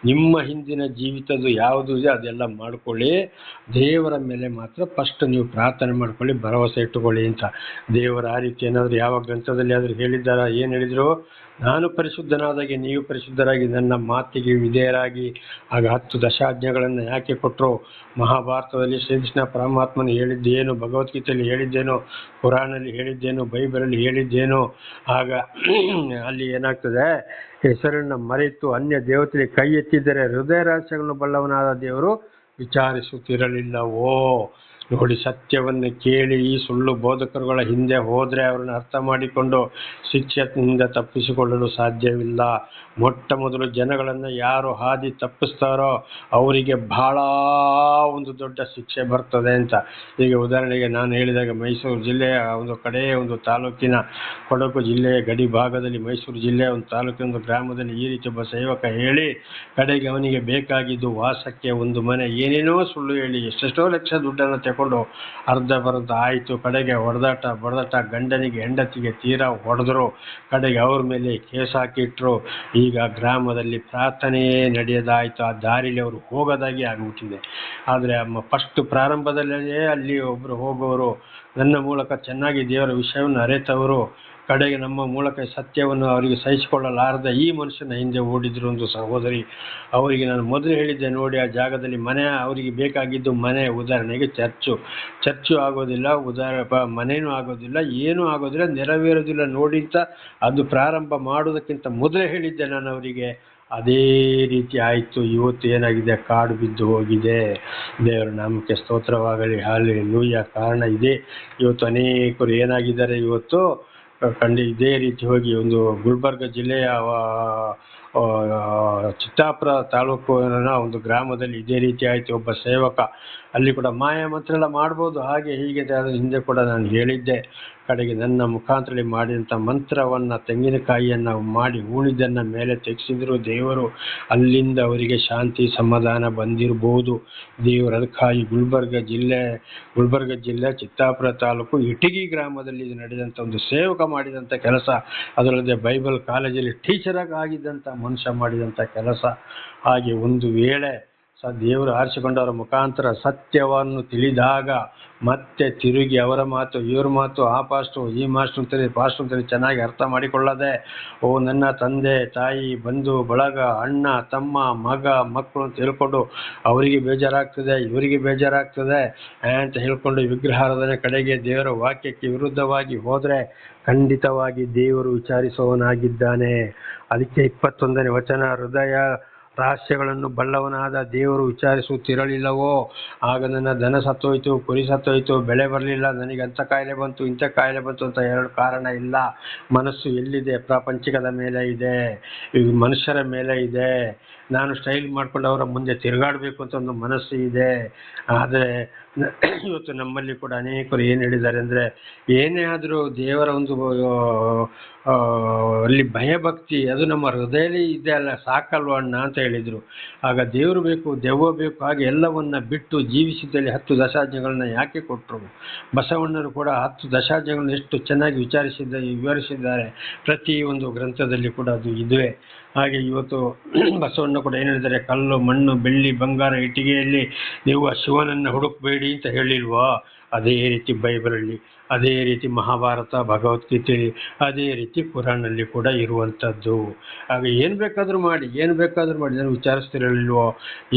ನಿಮ್ಮ ಹಿಂದಿನ ಜೀವಿತದ ಯಾವುದು ಇದೆ ಅದೆಲ್ಲ ಮಾಡ್ಕೊಳ್ಳಿ, ದೇವರ ಮೇಲೆ ಮಾತ್ರ ಫಸ್ಟ್ ನೀವು ಪ್ರಾರ್ಥನೆ ಮಾಡ್ಕೊಳ್ಳಿ, ಭರವಸೆ ಇಟ್ಟುಕೊಳ್ಳಿ ಅಂತ. ದೇವರ ಆ ರೀತಿ ಏನಾದರೂ ಯಾವ ಗ್ರಂಥದಲ್ಲಿ ಆದರೂ ಹೇಳಿದ್ದಾರ? ಏನು ಹೇಳಿದರು? ನಾನು ಪರಿಶುದ್ಧನಾದಾಗೆ ನೀವು ಪರಿಶುದ್ಧರಾಗಿ ನನ್ನ ಮಾತಿಗೆ ವಿಧೇಯರಾಗಿ. ಆಗ 10 ದಶಾಜ್ಞೆಗಳನ್ನು ಯಾಕೆ ಕೊಟ್ಟರು? ಮಹಾಭಾರತದಲ್ಲಿ ಶ್ರೀಕೃಷ್ಣ ಪರಮಾತ್ಮನು ಹೇಳಿದ್ದೇನು, ಭಗವದ್ಗೀತೆಯಲ್ಲಿ ಹೇಳಿದ್ದೇನೋ, ಪುರಾಣಲ್ಲಿ ಹೇಳಿದ್ದೇನೋ, ಬೈಬಲಲ್ಲಿ ಹೇಳಿದ್ದೇನೋ. ಆಗ ಅಲ್ಲಿ ಏನಾಗ್ತದೆ, ಹೆಸರನ್ನು ಮರೆತು ಅನ್ಯ ದೇವತೆಗೆ ಕೈ ಎತ್ತಿದರೆ ಹೃದಯ ರಹಸ್ಯಗಳನ್ನು ಬಲ್ಲವನಾದ ದೇವರು ವಿಚಾರಿಸುತ್ತಿರಲಿಲ್ಲವೋ? ನೋಡಿ, ಸತ್ಯವನ್ನು ಕೇಳಿ ಈ ಸುಳ್ಳು ಬೋಧಕರುಗಳ ಹಿಂದೆ ಹೋದರೆ ಅವರನ್ನು ಅರ್ಥ ಮಾಡಿಕೊಂಡು ಶಿಕ್ಷೆಯಿಂದ ತಪ್ಪಿಸಿಕೊಳ್ಳಲು ಸಾಧ್ಯವಿಲ್ಲ. ಮೊಟ್ಟ ಮೊದಲು ಜನಗಳನ್ನು ಯಾರು ಹಾದಿ ತಪ್ಪಿಸ್ತಾರೋ ಅವರಿಗೆ ಬಹಳ ಒಂದು ದೊಡ್ಡ ಶಿಕ್ಷೆ ಬರ್ತದೆ ಅಂತ. ಈಗ ಉದಾಹರಣೆಗೆ ನಾನು ಹೇಳಿದಾಗ ಮೈಸೂರು ಜಿಲ್ಲೆಯ ಒಂದು ಕಡೆಯ ಒಂದು ತಾಲೂಕಿನ ಕೊಡಗು ಜಿಲ್ಲೆಯ ಗಡಿ ಭಾಗದಲ್ಲಿ ಮೈಸೂರು ಜಿಲ್ಲೆಯ ಒಂದು ತಾಲೂಕಿನ ಒಂದು ಗ್ರಾಮದಲ್ಲಿ ಈ ರೀತಿ ಒಬ್ಬ ಸೇವಕ ಹೇಳಿ ಕಡೆಗೆ ಅವನಿಗೆ ಬೇಕಾಗಿದ್ದು ವಾಸಕ್ಕೆ ಒಂದು ಮನೆ, ಏನೇನೋ ಸುಳ್ಳು ಹೇಳಿ ಎಷ್ಟೆಷ್ಟೋ ಲಕ್ಷ ದುಡ್ಡನ್ನು ತಗೊಂಡು ಅರ್ಧ ಬರ್ಧ ಆಯಿತು. ಕಡೆಗೆ ಬಡದಾಟ ಗಂಡನಿಗೆ ಹೆಂಡತಿಗೆ ತೀರಾ ಹೊಡೆದ್ರು. ಕಡೆಗೆ ಅವ್ರ ಮೇಲೆ ಕೇಸ್ ಹಾಕಿಟ್ರು. ಈಗ ಗ್ರಾಮದಲ್ಲಿ ಪ್ರಾರ್ಥನೆಯೇ ನಡೆಯೋದಾಯಿತು. ಆ ದಾರಿಲಿ ಅವರು ಹೋಗೋದಾಗಿ ಆಗಿಬಿಟ್ಟಿದೆ. ಆದರೆ ಫಸ್ಟ್ ಪ್ರಾರಂಭದಲ್ಲೇ ಅಲ್ಲಿ ಒಬ್ಬರು ಹೋಗೋರು, ನನ್ನ ಮೂಲಕ ಚೆನ್ನಾಗಿ ದೇವರ ವಿಷಯವನ್ನು ಅರಿತವರು ಕಡೆಗೆ ನಮ್ಮ ಮೂಲಕ ಸತ್ಯವನ್ನು ಅವರಿಗೆ ಸಹಿಸಿಕೊಳ್ಳಲಾರದ ಈ ಮನುಷ್ಯನ ಹಿಂದೆ ಓಡಿದ್ರು ಒಂದು ಸಹೋದರಿ. ಅವರಿಗೆ ನಾನು ಮೊದಲು ಹೇಳಿದ್ದೆ ನೋಡಿ, ಆ ಜಾಗದಲ್ಲಿ ಮನೆ ಅವರಿಗೆ ಬೇಕಾಗಿದ್ದು ಮನೆ. ಉದಾಹರಣೆಗೆ ಚರ್ಚು ಆಗೋದಿಲ್ಲ, ಮನೇನೂ ಆಗೋದಿಲ್ಲ, ಏನೂ ಆಗೋದಿಲ್ಲ, ನೆರವೇರೋದಿಲ್ಲ ನೋಡಿ ಅಂತ ಅದು ಪ್ರಾರಂಭ ಮಾಡೋದಕ್ಕಿಂತ ಮೊದಲೇ ಹೇಳಿದ್ದೆ ನಾನು ಅವರಿಗೆ. ಅದೇ ರೀತಿ ಆಯಿತು. ಇವತ್ತು ಏನಾಗಿದೆ, ಕಾಡು ಬಿದ್ದು ಹೋಗಿದೆ. ದೇವರ ನಾಮಕ್ಕೆ ಸ್ತೋತ್ರವಾಗಲಿ, ಹಲ್ಲೆಲೂಯಾ. ಕಾರಣ ಇದೆ, ಇವತ್ತು ಅನೇಕರು ಏನಾಗಿದ್ದಾರೆ, ಇವತ್ತು ಇದೇ ರೀತಿ ಹೋಗಿ ಒಂದು ಗುಲ್ಬರ್ಗ ಜಿಲ್ಲೆಯ ಚಿತ್ತಾಪುರ ತಾಲೂಕಿನ ಒಂದು ಗ್ರಾಮದಲ್ಲಿ ಇದೇ ರೀತಿ ಆಯಿತು. ಒಬ್ಬ ಸೇವಕ ಅಲ್ಲಿ ಕೂಡ ಮಾಯ ಮಂತ್ರ ಎಲ್ಲ ಮಾಡ್ಬೋದು, ಹಾಗೆ ಹೀಗೆ ಹಿಂದೆ ಕೂಡ ನಾನು ಹೇಳಿದ್ದೆ. ಕಡೆಗೆ ನನ್ನ ಮುಖಾಂತರ ಮಾಡಿದಂಥ ಮಂತ್ರವನ್ನು, ತೆಂಗಿನಕಾಯಿಯನ್ನು ಮಾಡಿ ಉಣಿದನ್ನು ಮೇಲೆ ತೆಗೆಸಿದ್ರು ದೇವರು. ಅಲ್ಲಿಂದ ಅವರಿಗೆ ಶಾಂತಿ ಸಮಾಧಾನ ಬಂದಿರ್ಬೋದು. ದೇವರು ಅದಕ್ಕಾಗಿ ಗುಲ್ಬರ್ಗ ಜಿಲ್ಲೆ ಚಿತ್ತಾಪುರ ತಾಲೂಕು ಇಟಗಿ ಗ್ರಾಮದಲ್ಲಿ ಇದು ನಡೆದಂಥ ಒಂದು ಸೇವಕ ಮಾಡಿದಂಥ ಕೆಲಸ, ಅದರಲ್ಲದೆ ಬೈಬಲ್ ಕಾಲೇಜಲ್ಲಿ ಟೀಚರಾಗಿ ಆಗಿದ್ದಂಥ ಮನುಷ್ಯ ಮಾಡಿದಂಥ ಕೆಲಸ. ಹಾಗೆ ಒಂದು ವೇಳೆ ದೇವರು ಆರಿಸಿಕೊಂಡವರ ಮುಖಾಂತರ ಸತ್ಯವನ್ನು ತಿಳಿದಾಗ ಮತ್ತೆ ತಿರುಗಿ ಅವರ ಮಾತು, ಇವ್ರ ಮಾತು, ಆ ಪಾಸ್ಟು ಈ ಮಾಸ್ಟರ್ ಅಂತೇಳಿ ಚೆನ್ನಾಗಿ ಅರ್ಥ ಮಾಡಿಕೊಳ್ಳದೆ, ನನ್ನ ತಂದೆ ತಾಯಿ ಬಂಧು ಬಳಗ ಅಣ್ಣ ತಮ್ಮ ಮಗ ಮಕ್ಕಳು ಅಂತ ಹೇಳ್ಕೊಂಡು ಅವರಿಗೆ ಬೇಜಾರಾಗ್ತದೆ, ಇವರಿಗೆ ಬೇಜಾರಾಗ್ತದೆ ಅಂತ ಹೇಳ್ಕೊಂಡು ವಿಗ್ರಹಾರಾಧನೆ ಕಡೆಗೆ ದೇವರ ವಾಕ್ಯಕ್ಕೆ ವಿರುದ್ಧವಾಗಿ ಹೋದರೆ ಖಂಡಿತವಾಗಿ ದೇವರು ವಿಚಾರಿಸುವವನಾಗಿದ್ದಾನೆ. ಅದಕ್ಕೆ 21ನೇ ವಚನ, ಹೃದಯ ರಹಸ್ಯಗಳನ್ನು ಬಲ್ಲವನಾದ ದೇವರು ವಿಚಾರಿಸುತ್ತಿರಲಿಲ್ಲವೋ? ಆಗ ನನ್ನ ದನ ಸತ್ತೋಯ್ತು, ಕುರಿ ಸತ್ತೋಯ್ತು, ಬೆಳೆ ಬರಲಿಲ್ಲ, ನನಗೆ ಅಂಥ ಕಾಯಿಲೆ ಬಂತು, ಇಂಥ ಕಾಯಿಲೆ ಬಂತು ಅಂತ ಎರಡು ಕಾರಣ ಇಲ್ಲ. ಮನಸ್ಸು ಎಲ್ಲಿದೆ? ಪ್ರಾಪಂಚಿಕದ ಮೇಲೆ ಇದೆ, ಮನುಷ್ಯರ ಮೇಲೆ ಇದೆ. ನಾನು ಸ್ಟೈಲ್ ಮಾಡ್ಕೊಂಡು ಅವರ ಮುಂದೆ ತಿರುಗಾಡಬೇಕು ಅಂತ ಒಂದು ಮನಸ್ಸು ಇದೆ. ಆದರೆ ಇವತ್ತು ನಮ್ಮಲ್ಲಿ ಕೂಡ ಅನೇಕರು ಏನು ಹೇಳಿದ್ದಾರೆ ಅಂದರೆ, ಏನೇ ಆದರೂ ದೇವರ ಒಂದು ಅಲ್ಲಿ ಭಯಭಕ್ತಿ ಅದು ನಮ್ಮ ಹೃದಯದಲ್ಲಿ ಇದೆ ಅಲ್ಲ, ಸಾಕಲ್ವ ಅಣ್ಣ ಅಂತ ಹೇಳಿದರು. ಆಗ ದೇವರು ಬೇಕು, ದೆವ್ವ ಬೇಕು, ಹಾಗೆ ಎಲ್ಲವನ್ನ ಬಿಟ್ಟು ಜೀವಿಸಿದಲ್ಲಿ 10 ದಶಾಜ್ಞೆಗಳನ್ನ ಯಾಕೆ ಕೊಟ್ಟರು? ಬಸವಣ್ಣರು ಕೂಡ 10 ದಶಾಜ್ಞೆಗಳನ್ನು ಎಷ್ಟು ಚೆನ್ನಾಗಿ ವಿವರಿಸಿದ್ದಾರೆ. ಪ್ರತಿ ಒಂದು ಗ್ರಂಥದಲ್ಲಿ ಕೂಡ ಅದು ಇದುವೆ. ಹಾಗೆ ಇವತ್ತು ಬಸವಣ್ಣ ಕೂಡ ಏನು ಹೇಳಿದ್ದಾರೆ, ಕಲ್ಲು ಮಣ್ಣು ಬೆಳ್ಳಿ ಬಂಗಾರ ಇಟ್ಟಿಗೆಯಲ್ಲಿ ನೀವು ಶಿವನನ್ನು ಹುಡುಕಬೇಡಿ ಅಂತ ಹೇಳಿಲ್ವಾ? ಅದೇ ರೀತಿ ಬೈಬಲಲ್ಲಿ, ಅದೇ ರೀತಿ ಮಹಾಭಾರತ ಭಗವದ್ಗೀತೆಯಲ್ಲಿ, ಅದೇ ರೀತಿ ಕುರಾನಲ್ಲಿ ಕೂಡ ಇರುವಂಥದ್ದು. ಹಾಗೆ ಏನು ಬೇಕಾದರೂ ಮಾಡಿ ನಾನು ವಿಚಾರಿಸ್ತಿರಲಿಲ್ವೋ?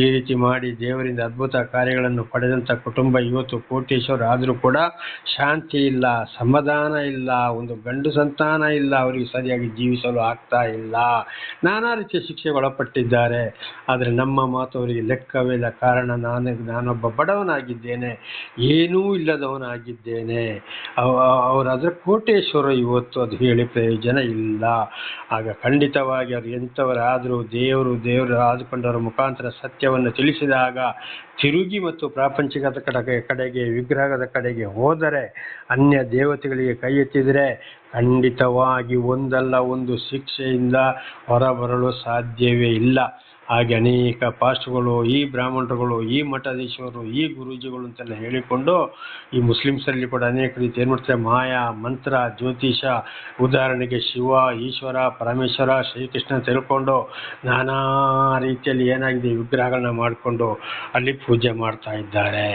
ಈ ರೀತಿ ಮಾಡಿ ದೇವರಿಂದ ಅದ್ಭುತ ಕಾರ್ಯಗಳನ್ನು ಪಡೆದಂಥ ಕುಟುಂಬ ಇವತ್ತು ಕೋಟೇಶ್ವರ ಆದರೂ ಕೂಡ ಶಾಂತಿ ಇಲ್ಲ, ಸಮಾಧಾನ ಇಲ್ಲ, ಒಂದು ಗಂಡು ಸಂತಾನ ಇಲ್ಲ, ಅವರಿಗೆ ಸರಿಯಾಗಿ ಜೀವಿಸಲು ಆಗ್ತಾ ಇಲ್ಲ, ನಾನಾ ರೀತಿಯ ಶಿಕ್ಷೆಗೆ ಒಳಪಟ್ಟಿದ್ದಾರೆ. ಆದರೆ ನಮ್ಮ ಮಾತು ಅವರಿಗೆ ಲೆಕ್ಕವೇ ಇಲ್ಲ. ಕಾರಣ ನಾನೊಬ್ಬ ಬಡವನಾಗಿದ್ದೇನೆ, ಏನೂ ಇಲ್ಲದವನಾಗಿದ್ದೇನೆ. ಅವರಾದರೆ ಕೋಟೇಶ್ವರ ಇವತ್ತು ಅದು ಹೇಳಿ ಪ್ರಯೋಜನ ಇಲ್ಲ. ಆಗ ಖಂಡಿತವಾಗಿ ಅವರು ಎಂಥವರಾದರೂ ದೇವರು ಆದುಕೊಂಡವರ ಮುಖಾಂತರ ಸತ್ಯವನ್ನು ತಿಳಿಸಿದಾಗ ತಿರುಗಿ ಮತ್ತು ಪ್ರಾಪಂಚಿಕದ ಕಡೆಗೆ ವಿಗ್ರಹದ ಕಡೆಗೆ ಹೋದರೆ, ಅನ್ಯ ದೇವತೆಗಳಿಗೆ ಕೈ ಎತ್ತಿದರೆ ಖಂಡಿತವಾಗಿ ಒಂದಲ್ಲ ಒಂದು ಶಿಕ್ಷೆಯಿಂದ ಹೊರಬರಲು ಸಾಧ್ಯವೇ ಇಲ್ಲ. ಹಾಗೆ ಅನೇಕ ಪಾಸ್ಟ್ಗಳು, ಈ ಬ್ರಾಹ್ಮಣರುಗಳು, ಈ ಮಠಾಧೀಶರು, ಈ ಗುರೂಜಿಗಳು ಅಂತೆಲ್ಲ ಹೇಳಿಕೊಂಡು ಈ ಮುಸ್ಲಿಮ್ಸಲ್ಲಿ ಕೂಡ ಅನೇಕ ರೀತಿ ಏನು ಮಾಡ್ತಾರೆ, ಮಾಯಾ ಮಂತ್ರ ಜ್ಯೋತಿಷ, ಉದಾಹರಣೆಗೆ ಶಿವ ಈಶ್ವರ ಪರಮೇಶ್ವರ ಶ್ರೀಕೃಷ್ಣ ತಿಳ್ಕೊಂಡು ನಾನಾ ರೀತಿಯಲ್ಲಿ ಏನಾಗಿದೆ ವಿಗ್ರಹಗಳನ್ನ ಮಾಡಿಕೊಂಡು ಅಲ್ಲಿ ಪೂಜೆ ಮಾಡಿಸ್ತಾ ಇದ್ದಾರೆ,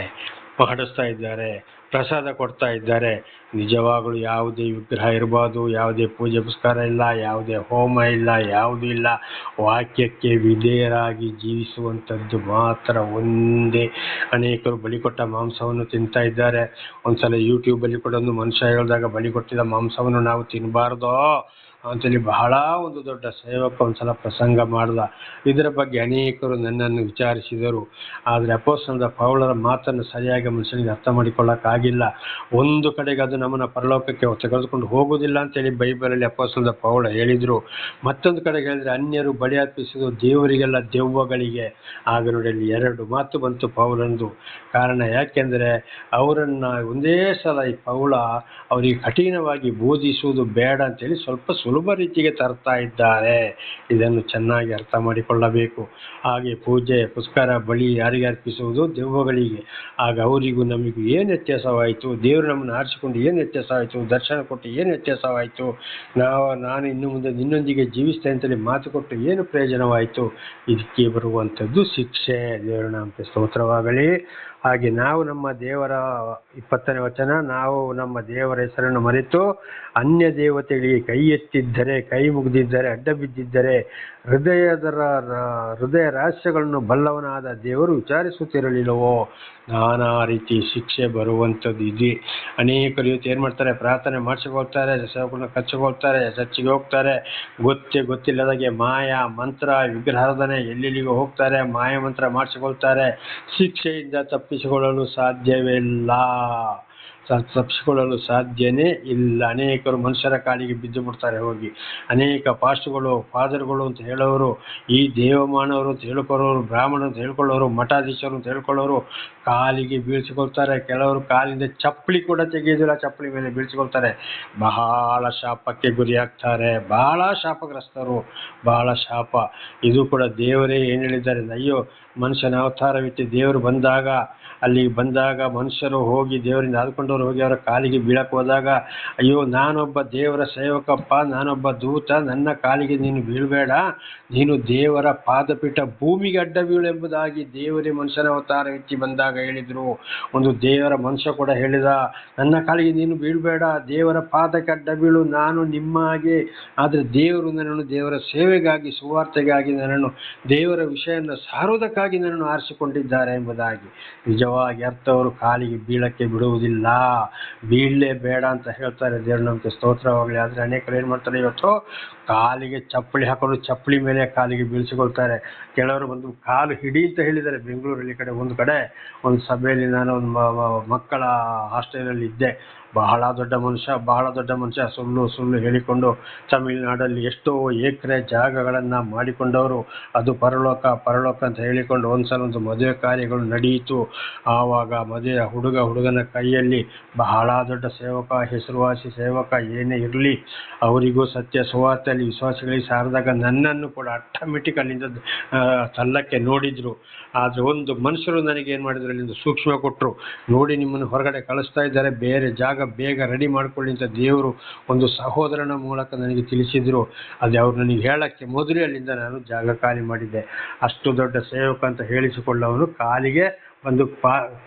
ಪ್ರಸಾದ ಕೊಡ್ತಾ ಇದ್ದಾರೆ. ನಿಜವಾಗಲೂ ಯಾವುದೇ ವಿಗ್ರಹ ಇರಬಾರ್ದು, ಯಾವುದೇ ಪೂಜೆ ಪುಸ್ಕಾರ ಇಲ್ಲ, ಯಾವುದೇ ಹೋಮ ಇಲ್ಲ, ಯಾವುದೂ ಇಲ್ಲ. ವಾಕ್ಯಕ್ಕೆ ವಿಧೇಯರಾಗಿ ಜೀವಿಸುವಂಥದ್ದು ಮಾತ್ರ ಒಂದೇ. ಅನೇಕರು ಬಲಿ ಕೊಟ್ಟ ಮಾಂಸವನ್ನು ತಿಂತಾ ಇದ್ದಾರೆ. ಒಂದ್ಸಲ ಯೂಟ್ಯೂಬಲ್ಲಿ ಕೂಡ ಒಂದು ಮನುಷ್ಯ ಹೇಳಿದಾಗ, ಬಲಿ ಕೊಟ್ಟಿದ್ದ ಮಾಂಸವನ್ನು ನಾವು ತಿನ್ನಬಾರ್ದೋ ಅಂತೇಳಿ ಬಹಳ ಒಂದು ದೊಡ್ಡ ಸೇವಕ ಒಂದ್ಸಲ ಪ್ರಸಂಗ ಮಾಡ್ದ. ಇದರ ಬಗ್ಗೆ ಅನೇಕರು ನನ್ನನ್ನು ವಿಚಾರಿಸಿದರು. ಆದರೆ ಅಪೊಸ್ತಲನಾದ ಪೌಲರ ಮಾತನ್ನು ಸರಿಯಾಗಿ ಮನುಷ್ಯನಿಗೆ ಅರ್ಥ ಮಾಡಿಕೊಳ್ಳಕ್ಕಾಗಿಲ್ಲ. ಒಂದು ಕಡೆಗೆ ಅದು ನಮ್ಮನ್ನು ಪರಲೋಕಕ್ಕೆ ತೆಗೆದುಕೊಂಡು ಹೋಗುವುದಿಲ್ಲ ಅಂತೇಳಿ ಬೈಬಲಲ್ಲಿ ಅಪೊಸ್ತಲನಾದ ಪೌಲ ಹೇಳಿದರು. ಮತ್ತೊಂದು ಕಡೆಗೆ ಹೇಳಿದರೆ ಅನ್ಯರು ಬಲಿ ಅರ್ಪಿಸುವುದು ದೇವರಿಗೆಲ್ಲ ದೆವ್ವಗಳಿಗೆ. ಆಗ ನೋಡಿ ಅಲ್ಲಿ 2 ಮಾತು ಬಂತು ಪೌಲನದು. ಕಾರಣ ಯಾಕೆಂದರೆ ಅವರನ್ನು ಒಂದೇ ಸಲ ಈ ಪೌಲ ಅವರಿಗೆ ಕಠಿಣವಾಗಿ ಬೋಧಿಸುವುದು ಬೇಡ ಅಂತೇಳಿ ಸ್ವಲ್ಪ ಸುಲಭ ರೀತಿಗೆ ತರ್ತಾ ಇದ್ದಾರೆ. ಇದನ್ನು ಚೆನ್ನಾಗಿ ಅರ್ಥ ಮಾಡಿಕೊಳ್ಳಬೇಕು. ಹಾಗೆ ಪೂಜೆ ಪುಸ್ಕಾರ ಬಳಿ ಯಾರಿಗೆ ಅರ್ಪಿಸುವುದು? ದೆವ್ವಗಳಿಗೆ. ಆಗ ಅವರಿಗೂ ನಮಗೂ ಏನು ವ್ಯತ್ಯಾಸವಾಯಿತು? ದೇವರು ನಮ್ಮನ್ನು ಆರಿಸಿಕೊಂಡು ಏನು ವ್ಯತ್ಯಾಸವಾಯಿತು? ದರ್ಶನ ಕೊಟ್ಟು ಏನು ವ್ಯತ್ಯಾಸವಾಯಿತು? ನಾನು ಇನ್ನು ಮುಂದೆ ನಿನ್ನೊಂದಿಗೆ ಜೀವಿಸ್ತೇನೆ ಅಂತೇಳಿ ಮಾತು ಕೊಟ್ಟು ಏನು ಪ್ರಯೋಜನವಾಯಿತು? ಇದಕ್ಕೆ ಬರುವಂಥದ್ದು ಶಿಕ್ಷೆ. ದೇವರ ನಾಮಕ್ಕೆ ಸ್ತೋತ್ರವಾಗಲಿ. ಹಾಗೆ ನಾವು ನಮ್ಮ ದೇವರ 20ನೇ ವಚನ, ನಾವು ನಮ್ಮ ದೇವರ ಹೆಸರನ್ನು ಮರೆತು ಅನ್ಯ ದೇವತೆಗಳಿಗೆ ಕೈ ಎತ್ತಿದ್ದರೆ, ಕೈ ಮುಗಿದಿದ್ದರೆ, ಅಡ್ಡ ಬಿದ್ದಿದ್ದರೆ, ಹೃದಯ ರಹಸ್ಯಗಳನ್ನು ಬಲ್ಲವನಾದ ದೇವರು ವಿಚಾರಿಸುತ್ತಿರಲಿಲ್ಲವೋ? ನಾನಾ ರೀತಿ ಶಿಕ್ಷೆ ಬರುವಂಥದ್ದು ಇದೆ. ಅನೇಕರು ಇವತ್ತು ಏನು ಮಾಡ್ತಾರೆ, ಪ್ರಾರ್ಥನೆ ಮಾಡಿಸಿಕೊಳ್ತಾರೆ, ಸೇವಕರನ್ನ ಕಚ್ಚಿಕೊಳ್ತಾರೆ, ಚರ್ಚಿಗೆ ಹೋಗ್ತಾರೆ, ಗೊತ್ತಿಲ್ಲದಾಗೆ ಮಾಯ ಮಂತ್ರ ವಿಗ್ರಹಾರಾಧನೆ ಎಲ್ಲೆಲ್ಲಿಗೂ ಹೋಗ್ತಾರೆ, ಮಾಯ ಮಂತ್ರ ಮಾಡಿಸಿಕೊಳ್ತಾರೆ. ಶಿಕ್ಷೆಯಿಂದ ತಪ್ಪಿಸಿಕೊಳ್ಳಲು ಸಾಧ್ಯನೇ ಇಲ್ಲ. ಅನೇಕರು ಮನುಷ್ಯರ ಕಾಲಿಗೆ ಬಿದ್ದು ಬಿಡ್ತಾರೆ ಹೋಗಿ. ಅನೇಕ ಫಾದರ್ಗಳು ಅಂತ ಹೇಳೋರು, ಈ ದೇವಮಾನವರು ಅಂತ ಹೇಳ್ಕೊಳ್ಳೋರು, ಬ್ರಾಹ್ಮಣರು ಅಂತ ಹೇಳ್ಕೊಳ್ಳೋರು, ಮಠಾಧೀಶರು ಅಂತ ಹೇಳ್ಕೊಳ್ಳೋರು ಕಾಲಿಗೆ ಬೀಳ್ಸಿಕೊಳ್ತಾರೆ. ಕೆಲವರು ಕಾಲಿಂದ ಚಪ್ಪಲಿ ಕೂಡ ತೆಗೆಯೋದಿಲ್ಲ, ಚಪ್ಪಲಿ ಮೇಲೆ ಬೀಳ್ಸಿಕೊಳ್ತಾರೆ. ಬಹಳ ಶಾಪಕ್ಕೆ ಗುರಿಯಾಗ್ತಾರೆ, ಬಹಳ ಶಾಪಗ್ರಸ್ತರು, ಬಹಳ ಶಾಪ. ಇದು ಕೂಡ ದೇವರೇ ಏನು ಹೇಳಿದ್ದಾರೆ, ಅಯ್ಯೋ ಮನುಷ್ಯನ ಅವತಾರವಿತ್ತು, ದೇವರು ಅಲ್ಲಿಗೆ ಬಂದಾಗ ಮನುಷ್ಯರು ಹೋಗಿ ದೇವರಿಂದ ಆದ್ಕೊಂಡವ್ರು ಹೋಗಿ ಅವರ ಕಾಲಿಗೆ ಬೀಳಕ್ಕೆ ಹೋದಾಗ, ಅಯ್ಯೋ ನಾನೊಬ್ಬ ದೇವರ ಸೇವಕಪ್ಪ, ನಾನೊಬ್ಬ ದೂತ, ನನ್ನ ಕಾಲಿಗೆ ನೀನು ಬೀಳಬೇಡ, ನೀನು ದೇವರ ಪಾದಪೀಠ ಭೂಮಿಗೆ ಅಡ್ಡ ಬೀಳು ಎಂಬುದಾಗಿ ದೇವರೇ ಮನುಷ್ಯನ ಅವತಾರವೆತ್ತಿ ಬಂದಾಗ ಹೇಳಿದರು. ಒಂದು ದೇವರ ಮನುಷ್ಯ ಕೂಡ ಹೇಳಿದ, ನನ್ನ ಕಾಲಿಗೆ ನೀನು ಬೀಳಬೇಡ, ದೇವರ ಪಾದಕ್ಕೆ ಅಡ್ಡ ಬೀಳು, ನಾನು ನಿಮ್ಮ ಹಾಗೆ. ಆದರೆ ದೇವರು ನನ್ನನ್ನು ದೇವರ ಸೇವೆಗಾಗಿ, ಸುವಾರ್ತೆಗಾಗಿ, ನನ್ನನ್ನು ದೇವರ ವಿಷಯವನ್ನು ಸಾರುವುದಕ್ಕಾಗಿ ನನ್ನನ್ನು ಆರಿಸಿಕೊಂಡಿದ್ದಾರೆ ಎಂಬುದಾಗಿ. ನಿಜವಾಗಿ ಅರ್ಥವರು ಕಾಲಿಗೆ ಬೀಳಕ್ಕೆ ಬಿಡುವುದಿಲ್ಲ, ಬೀಳಲೇ ಬೇಡ ಅಂತ ಹೇಳ್ತಾರೆ. ದೇವ್ರ ನಮಗೆ ಸ್ತೋತ್ರವಾಗಲಿ. ಆದರೆ ಅನೇಕರು ಏನು ಮಾಡ್ತಾರೆ, ಇವತ್ತು ಕಾಲಿಗೆ ಚಪ್ಪಲಿ ಹಾಕೊಂಡು ಚಪ್ಪಲಿ ಮೇಲೆ ಕಾಲಿಗೆ ಬೀಳಿಸಿಕೊಳ್ತಾರೆ. ಕೆಲವರು ಬಂದು ಕಾಲು ಹಿಡಿ ಅಂತ ಹೇಳಿದ್ದಾರೆ. ಬೆಂಗಳೂರಲ್ಲಿ ಒಂದು ಕಡೆ ಒಂದು ಸಭೆಯಲ್ಲಿ ನಾನು ಒಂದು ಮಕ್ಕಳ ಹಾಸ್ಟೆಲಲ್ಲಿ ಇದ್ದೆ. ಬಹಳ ದೊಡ್ಡ ಮನುಷ್ಯ ಸುಳ್ಳು ಹೇಳಿಕೊಂಡು ತಮಿಳುನಾಡಲ್ಲಿ ಎಷ್ಟೋ ಎಕರೆ ಜಾಗಗಳನ್ನು ಮಾಡಿಕೊಂಡವರು, ಅದು ಪರಲೋಕ ಅಂತ ಹೇಳಿಕೊಂಡು ಒಂದ್ಸಲ ಒಂದು ಮದುವೆ ಕಾರ್ಯಗಳು ನಡೆಯಿತು. ಆವಾಗ ಮದುವೆ ಹುಡುಗನ ಕೈಯಲ್ಲಿ ಬಹಳ ದೊಡ್ಡ ಸೇವಕ, ಹೆಸರುವಾಸಿ ಸೇವಕ ಏನೇ ಇರಲಿ, ಅವರಿಗೂ ಸತ್ಯ ಸುವಾರ್ತೆಯಲ್ಲಿ ವಿಶ್ವಾಸಿಗಳಿಗೆ ಸಾರಿದಾಗ ನನ್ನನ್ನು ಕೂಡ ಆಟೋಮೆಟಿಕ್ ಅಲ್ಲಿಂದ ತಳ್ಳಕ್ಕೆ ನೋಡಿದ್ರು. ಆದರೆ ಒಂದು ಮನುಷ್ಯರು ನನಗೆ ಏನು ಮಾಡಿದ್ರು, ಅಲ್ಲಿಂದ ಸೂಕ್ಷ್ಮ ಕೊಟ್ಟರು, ನೋಡಿ ನಿಮ್ಮನ್ನು ಹೊರಗಡೆ ಕಳಿಸ್ತಾ ಇದ್ದಾರೆ, ಬೇರೆ ಜಾಗ ಬೇಗ ರೆಡಿ ಮಾಡ್ಕೊಳ್ಳಿ ಅಂತ ದೇವರು ಒಂದು ಸಹೋದರನ ಮೂಲಕ ನನಗೆ ತಿಳಿಸಿದ್ರು. ಅದು ಅವ್ರು ನನಗೆ ಹೇಳಕ್ಕೆ ಮೊದಲೇ ಅಲ್ಲಿಂದ ನಾನು ಜಾಗ ಖಾಲಿ ಮಾಡಿದ್ದೆ. ಅಷ್ಟು ದೊಡ್ಡ ಸೇವಕ ಅಂತ ಹೇಳಿಸಿಕೊಳ್ಳೋನು ಕಾಲಿಗೆ ಒಂದು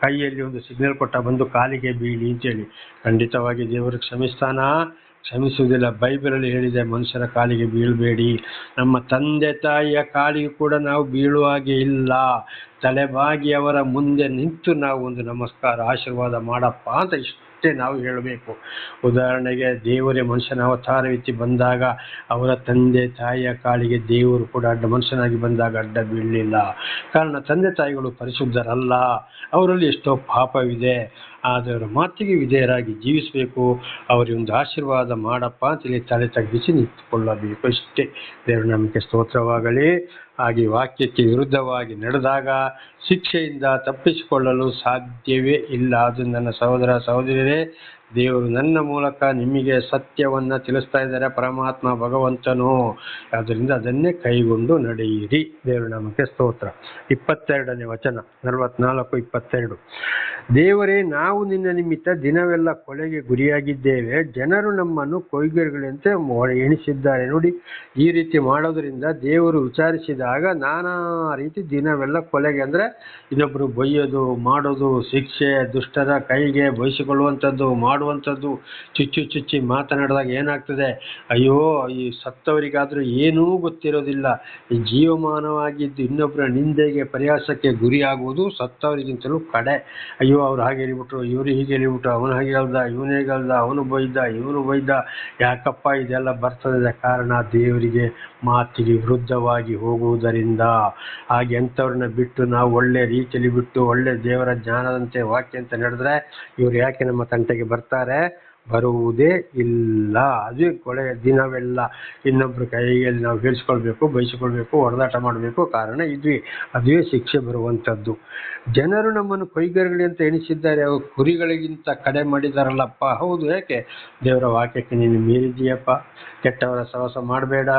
ಕೈಯಲ್ಲಿ ಒಂದು ಸಿಗ್ನಲ್ ಕೊಟ್ಟ, ಬಂದು ಕಾಲಿಗೆ ಬೀಳಿ ಅಂತೇಳಿ. ಖಂಡಿತವಾಗಿ ದೇವರು ಕ್ಷಮಿಸುವುದಿಲ್ಲ. ಬೈಬಲಲ್ಲಿ ಹೇಳಿದೆ, ಮನುಷ್ಯರ ಕಾಲಿಗೆ ಬೀಳಬೇಡಿ. ನಮ್ಮ ತಂದೆ ತಾಯಿಯ ಕಾಲಿಗೆ ಕೂಡ ನಾವು ಬೀಳುವಾಗೆ ಇಲ್ಲ. ತಲೆಬಾಗಿ ಅವರ ಮುಂದೆ ನಿಂತು ನಾವು ಒಂದು ನಮಸ್ಕಾರ ಆಶೀರ್ವಾದ ಮಾಡಪ್ಪ ಅಂತ ಇಷ್ಟೇ ನಾವು ಹೇಳಬೇಕು. ಉದಾಹರಣೆಗೆ ದೇವರೇ ಮನುಷ್ಯನ ಅವತಾರವೆತ್ತಿ ಬಂದಾಗ ಅವರ ತಂದೆ ತಾಯಿಯ ಕಾಲಿಗೆ ದೇವರು ಕೂಡ ಮನುಷ್ಯನಾಗಿ ಬಂದಾಗ ಅಡ್ಡ ಬೀಳಲಿಲ್ಲ. ಕಾರಣ ತಂದೆ ತಾಯಿಗಳು ಪರಿಶುದ್ಧರಲ್ಲ, ಅವರಲ್ಲಿ ಎಷ್ಟೋ ಪಾಪವಿದೆ. ಆದರೆ ಮಾತಿಗೆ ವಿಧೇಯರಾಗಿ ಜೀವಿಸಬೇಕು. ಅವರಿಗೆ ಒಂದು ಆಶೀರ್ವಾದ ಮಾಡಪ್ಪ ಅಂತೇಳಿ ತಲೆ ತಗ್ಗಿಸಿ ನಿಂತುಕೊಳ್ಳಬೇಕು. ಇಷ್ಟೇ. ದೇವರು ನಮಗೆ ಸ್ತೋತ್ರವಾಗಲಿ. ಹಾಗೆ ವಾಕ್ಯಕ್ಕೆ ವಿರುದ್ಧವಾಗಿ ನಡೆದಾಗ ಶಿಕ್ಷೆಯಿಂದ ತಪ್ಪಿಸಿಕೊಳ್ಳಲು ಸಾಧ್ಯವೇ ಇಲ್ಲ. ಅದು ನನ್ನ ಸಹೋದರ ಸಹೋದರಿಯರೇ, ದೇವರು ನನ್ನ ಮೂಲಕ ನಿಮಗೆ ಸತ್ಯವನ್ನು ತಿಳಿಸ್ತಾ ಇದ್ದಾರೆ, ಪರಮಾತ್ಮ ಭಗವಂತನು. ಆದ್ದರಿಂದ ಅದನ್ನೇ ಕೈಗೊಂಡು ನಡೆಯಿರಿ. ದೇವರು ನಮಗೆ ಸ್ತೋತ್ರ. 22ನೇ ವಚನ 44-22. ದೇವರೇ, ನಾವು ನಿನ್ನ ನಿಮಿತ್ತ ದಿನವೆಲ್ಲ ಕೊಲೆಗೆ ಗುರಿಯಾಗಿದ್ದೇವೆ, ಜನರು ನಮ್ಮನ್ನು ಕೊಯ್ಗೆಗಳಂತೆ ಎಣಿಸಿದ್ದಾರೆ. ನೋಡಿ, ಈ ರೀತಿ ಮಾಡೋದ್ರಿಂದ ದೇವರು ವಿಚಾರಿಸಿದಾಗ ನಾನಾ ರೀತಿ ದಿನವೆಲ್ಲ ಕೊಲೆಗೆ, ಅಂದರೆ ಇನ್ನೊಬ್ಬರು ಬೈಯೋದು, ಮಾಡೋದು, ಶಿಕ್ಷೆ, ದುಷ್ಟರ ಕೈಗೆ ಬಯಸಿಕೊಳ್ಳುವಂಥದ್ದು, ಮಾಡುವಂಥದ್ದು, ಚುಚ್ಚಿ ಮಾತನಾಡಿದಾಗ ಏನಾಗ್ತದೆ, ಅಯ್ಯೋ ಈ ಸತ್ತವರಿಗಾದರೂ ಏನೂ ಗೊತ್ತಿರೋದಿಲ್ಲ. ಈ ಜೀವಮಾನವಾಗಿದ್ದು ಇನ್ನೊಬ್ಬರ ನಿಂದೆಗೆ ಪರಿಹಾಸಕ್ಕೆ ಗುರಿಯಾಗುವುದು ಸತ್ತವರಿಗಿಂತಲೂ ಕಡೆ. ಅಯ್ಯೋ ಅವ್ರು ಹಾಗೆ ಹೇಳಿಬಿಟ್ರು, ಇವರು ಹೀಗೆ ಹೇಳಿಬಿಟ್ರು, ಅವನು ಹಾಗೆ ಹೇಳ್ದ, ಇವನು ಹೇಗೆ ಹೇಳ್ದ, ಅವನು ಬೈದ. ಯಾಕಪ್ಪ ಇದೆಲ್ಲ ಬರ್ತದೆ? ಕಾರಣ ದೇವರಿಗೆ ಮಾತಿಗೆ ವಿರುದ್ಧವಾಗಿ ಹೋಗುವುದರಿಂದ. ಹಾಗೆ ಅಂಥವ್ರನ್ನ ಬಿಟ್ಟು ನಾವು ಒಳ್ಳೆ ರೀತಿಯಲ್ಲಿ ಬಿಟ್ಟು ಒಳ್ಳೆ ದೇವರ ಜ್ಞಾನದಂತೆ ವಾಕ್ಯ ಅಂತ ನಡೆದ್ರೆ ಇವ್ರು ಯಾಕೆ ನಮ್ಮ ತಂಟೆಗೆ ಬರ್ತಾರೆ? ಬರುವುದೇ ಇಲ್ಲ. ಅದೇ ಕೊಳೆಯ ದಿನವೆಲ್ಲ ಇನ್ನೊಬ್ಬರ ಕೈಯಲ್ಲಿ ನಾವು ಹೇಳಿಸ್ಕೊಳ್ಬೇಕು, ಬಯಸಿಕೊಳ್ಬೇಕು, ಹೊಡೆದಾಟ ಮಾಡಬೇಕು. ಕಾರಣ ಅದುವೇ ಶಿಕ್ಷೆ ಬರುವಂಥದ್ದು. ಜನರು ನಮ್ಮನ್ನು ಕೊಯ್ಗರಿಗಳಂತ ಎಣಿಸಿದ್ದಾರೆ, ಅವರು ಕುರಿಗಳಿಗಿಂತ ಕಡೆ ಮಾಡಿದಾರಲ್ಲಪ್ಪ. ಹೌದು, ಯಾಕೆ? ದೇವರ ವಾಕ್ಯಕ್ಕೆ ನೀನು ಮೀರಿದೀಯಪ್ಪ. ಕೆಟ್ಟವರ ಸಹವಾಸ ಮಾಡಬೇಡ,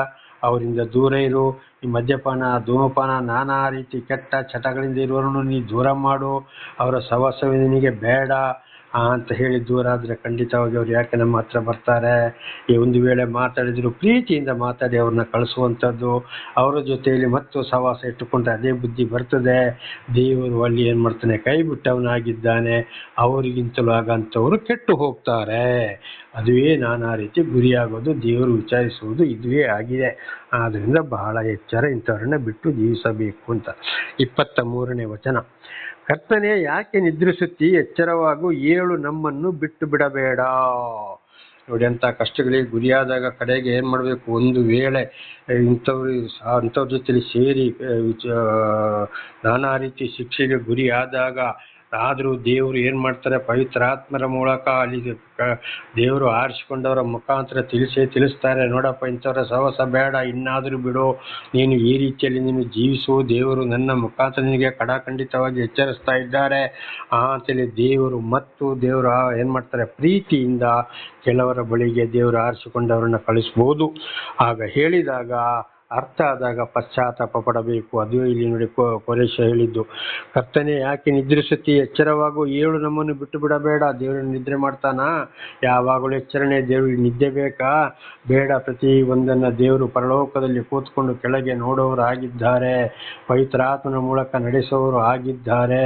ಅವರಿಂದ ದೂರ ಇರು. ಈ ಮದ್ಯಪಾನ, ಧೂಮಪಾನ, ನಾನಾ ರೀತಿ ಕೆಟ್ಟ ಚಟಗಳಿಂದ ಇರುವವರನ್ನು ನೀ ದೂರ ಮಾಡು. ಅವರ ಸಹವಾಸವೇ ನಿನಗೆ ಬೇಡ. ಅಂತ ಹೇಳಿ ದೂರ ಆದರೆ ಖಂಡಿತವಾಗಿ ಅವ್ರು ಯಾಕೆ ನಮ್ಮ ಹತ್ರ ಬರ್ತಾರೆ? ಈ ಒಂದು ವೇಳೆ ಮಾತಾಡಿದ್ರು ಪ್ರೀತಿಯಿಂದ ಮಾತಾಡಿ ಅವ್ರನ್ನ ಕಳಿಸುವಂಥದ್ದು, ಅವರ ಜೊತೆಯಲ್ಲಿ ಮತ್ತು ಸಹವಾಸ ಇಟ್ಟುಕೊಂಡ್ರೆ ಅದೇ ಬುದ್ಧಿ ಬರ್ತದೆ. ದೇವರು ಅಲ್ಲಿ ಏನು ಮಾಡ್ತಾನೆ, ಕೈ ಬಿಟ್ಟವನಾಗಿದ್ದಾನೆ, ಅವರಿಗಿಂತಲೂ ಆಗಂಥವರು ಕೆಟ್ಟು ಹೋಗ್ತಾರೆ. ಅದುವೇ ನಾನಾ ರೀತಿ ಗುರಿಯಾಗೋದು, ದೇವರು ವಿಚಾರಿಸುವುದು ಇದುವೇ ಆಗಿದೆ. ಆದ್ದರಿಂದ ಬಹಳ ಎಚ್ಚರ, ಇಂಥವ್ರನ್ನ ಬಿಟ್ಟು ಜೀವಿಸಬೇಕು ಅಂತ. 23ನೇ ವಚನ, ಕರ್ತನೇ ಯಾಕೆ ನಿದ್ರಿಸುತ್ತಿ, ಎಚ್ಚರವಾಗು, ಏಳು, ನಮ್ಮನ್ನು ಬಿಟ್ಟು ಬಿಡಬೇಡ. ನೋಡಿ, ಅಂಥ ಕಷ್ಟಗಳಿಗೆ ಗುರಿಯಾದಾಗ ಕಡೆಗೆ ಏನು ಮಾಡಬೇಕು? ಒಂದು ವೇಳೆ ಅಂಥವ್ರ ಜೊತೆಲಿ ಸೇರಿ ನಾನಾ ರೀತಿ ಶಿಕ್ಷೆಗೆ ಗುರಿಯಾದಾಗ ಆದರೂ ದೇವರು ಏನು ಮಾಡ್ತಾರೆ? ಪವಿತ್ರಾತ್ಮರ ಮೂಲಕ ಅಲ್ಲಿ ದೇವರು ಆರಿಸಿಕೊಂಡವರ ಮುಖಾಂತರ ತಿಳಿಸ್ತಾರೆ, ನೋಡಪ್ಪ ಇಂಥವ್ರ ಸಹವಾಸ ಬೇಡ, ಇನ್ನಾದರೂ ಬಿಡು, ನೀನು ಈ ರೀತಿಯಲ್ಲಿ ನೀನು ಜೀವಿಸು, ದೇವರು ನನ್ನ ಮುಖಾಂತರ ನಿನಗೆ ಖಂಡಿತವಾಗಿ ಎಚ್ಚರಿಸ್ತಾ ಇದ್ದಾರೆ ಅಂತೇಳಿ ದೇವರು ಏನು ಮಾಡ್ತಾರೆ? ಪ್ರೀತಿಯಿಂದ ಕೆಲವರ ಬಳಿಗೆ ದೇವರು ಆರಿಸಿಕೊಂಡವರನ್ನ ಕಳಿಸ್ಬೋದು. ಆಗ ಹೇಳಿದಾಗ ಅರ್ಥ ಆದಾಗ ಪಶ್ಚಾತ್ತಾಪ ಪಡಬೇಕು. ಅದು ಇಲ್ಲಿ ನೋಡಿ ಕೊರೇಶ ಹೇಳಿದ್ದು, ಕರ್ತನೆ ಯಾಕೆ ನಿದ್ರಿಸುತ್ತಿ, ಎಚ್ಚರವಾಗು, ಏಳು, ನಮ್ಮನ್ನು ಬಿಟ್ಟು ಬಿಡಬೇಡ. ದೇವರು ನಿದ್ರೆ ಮಾಡ್ತಾನ? ಯಾವಾಗಲೂ ಎಚ್ಚರಣೆ. ದೇವರಿಗೆ ನಿದ್ದೆ ಬೇಕಾ? ಬೇಡ. ಪ್ರತಿ ಒಂದನ್ನು ದೇವರು ಪರಲೋಕದಲ್ಲಿ ಕೂತ್ಕೊಂಡು ಕೆಳಗೆ ನೋಡೋರು ಆಗಿದ್ದಾರೆ, ಪವಿತ್ರಾತ್ಮನ ಮೂಲಕ ನಡೆಸೋರು ಆಗಿದ್ದಾರೆ,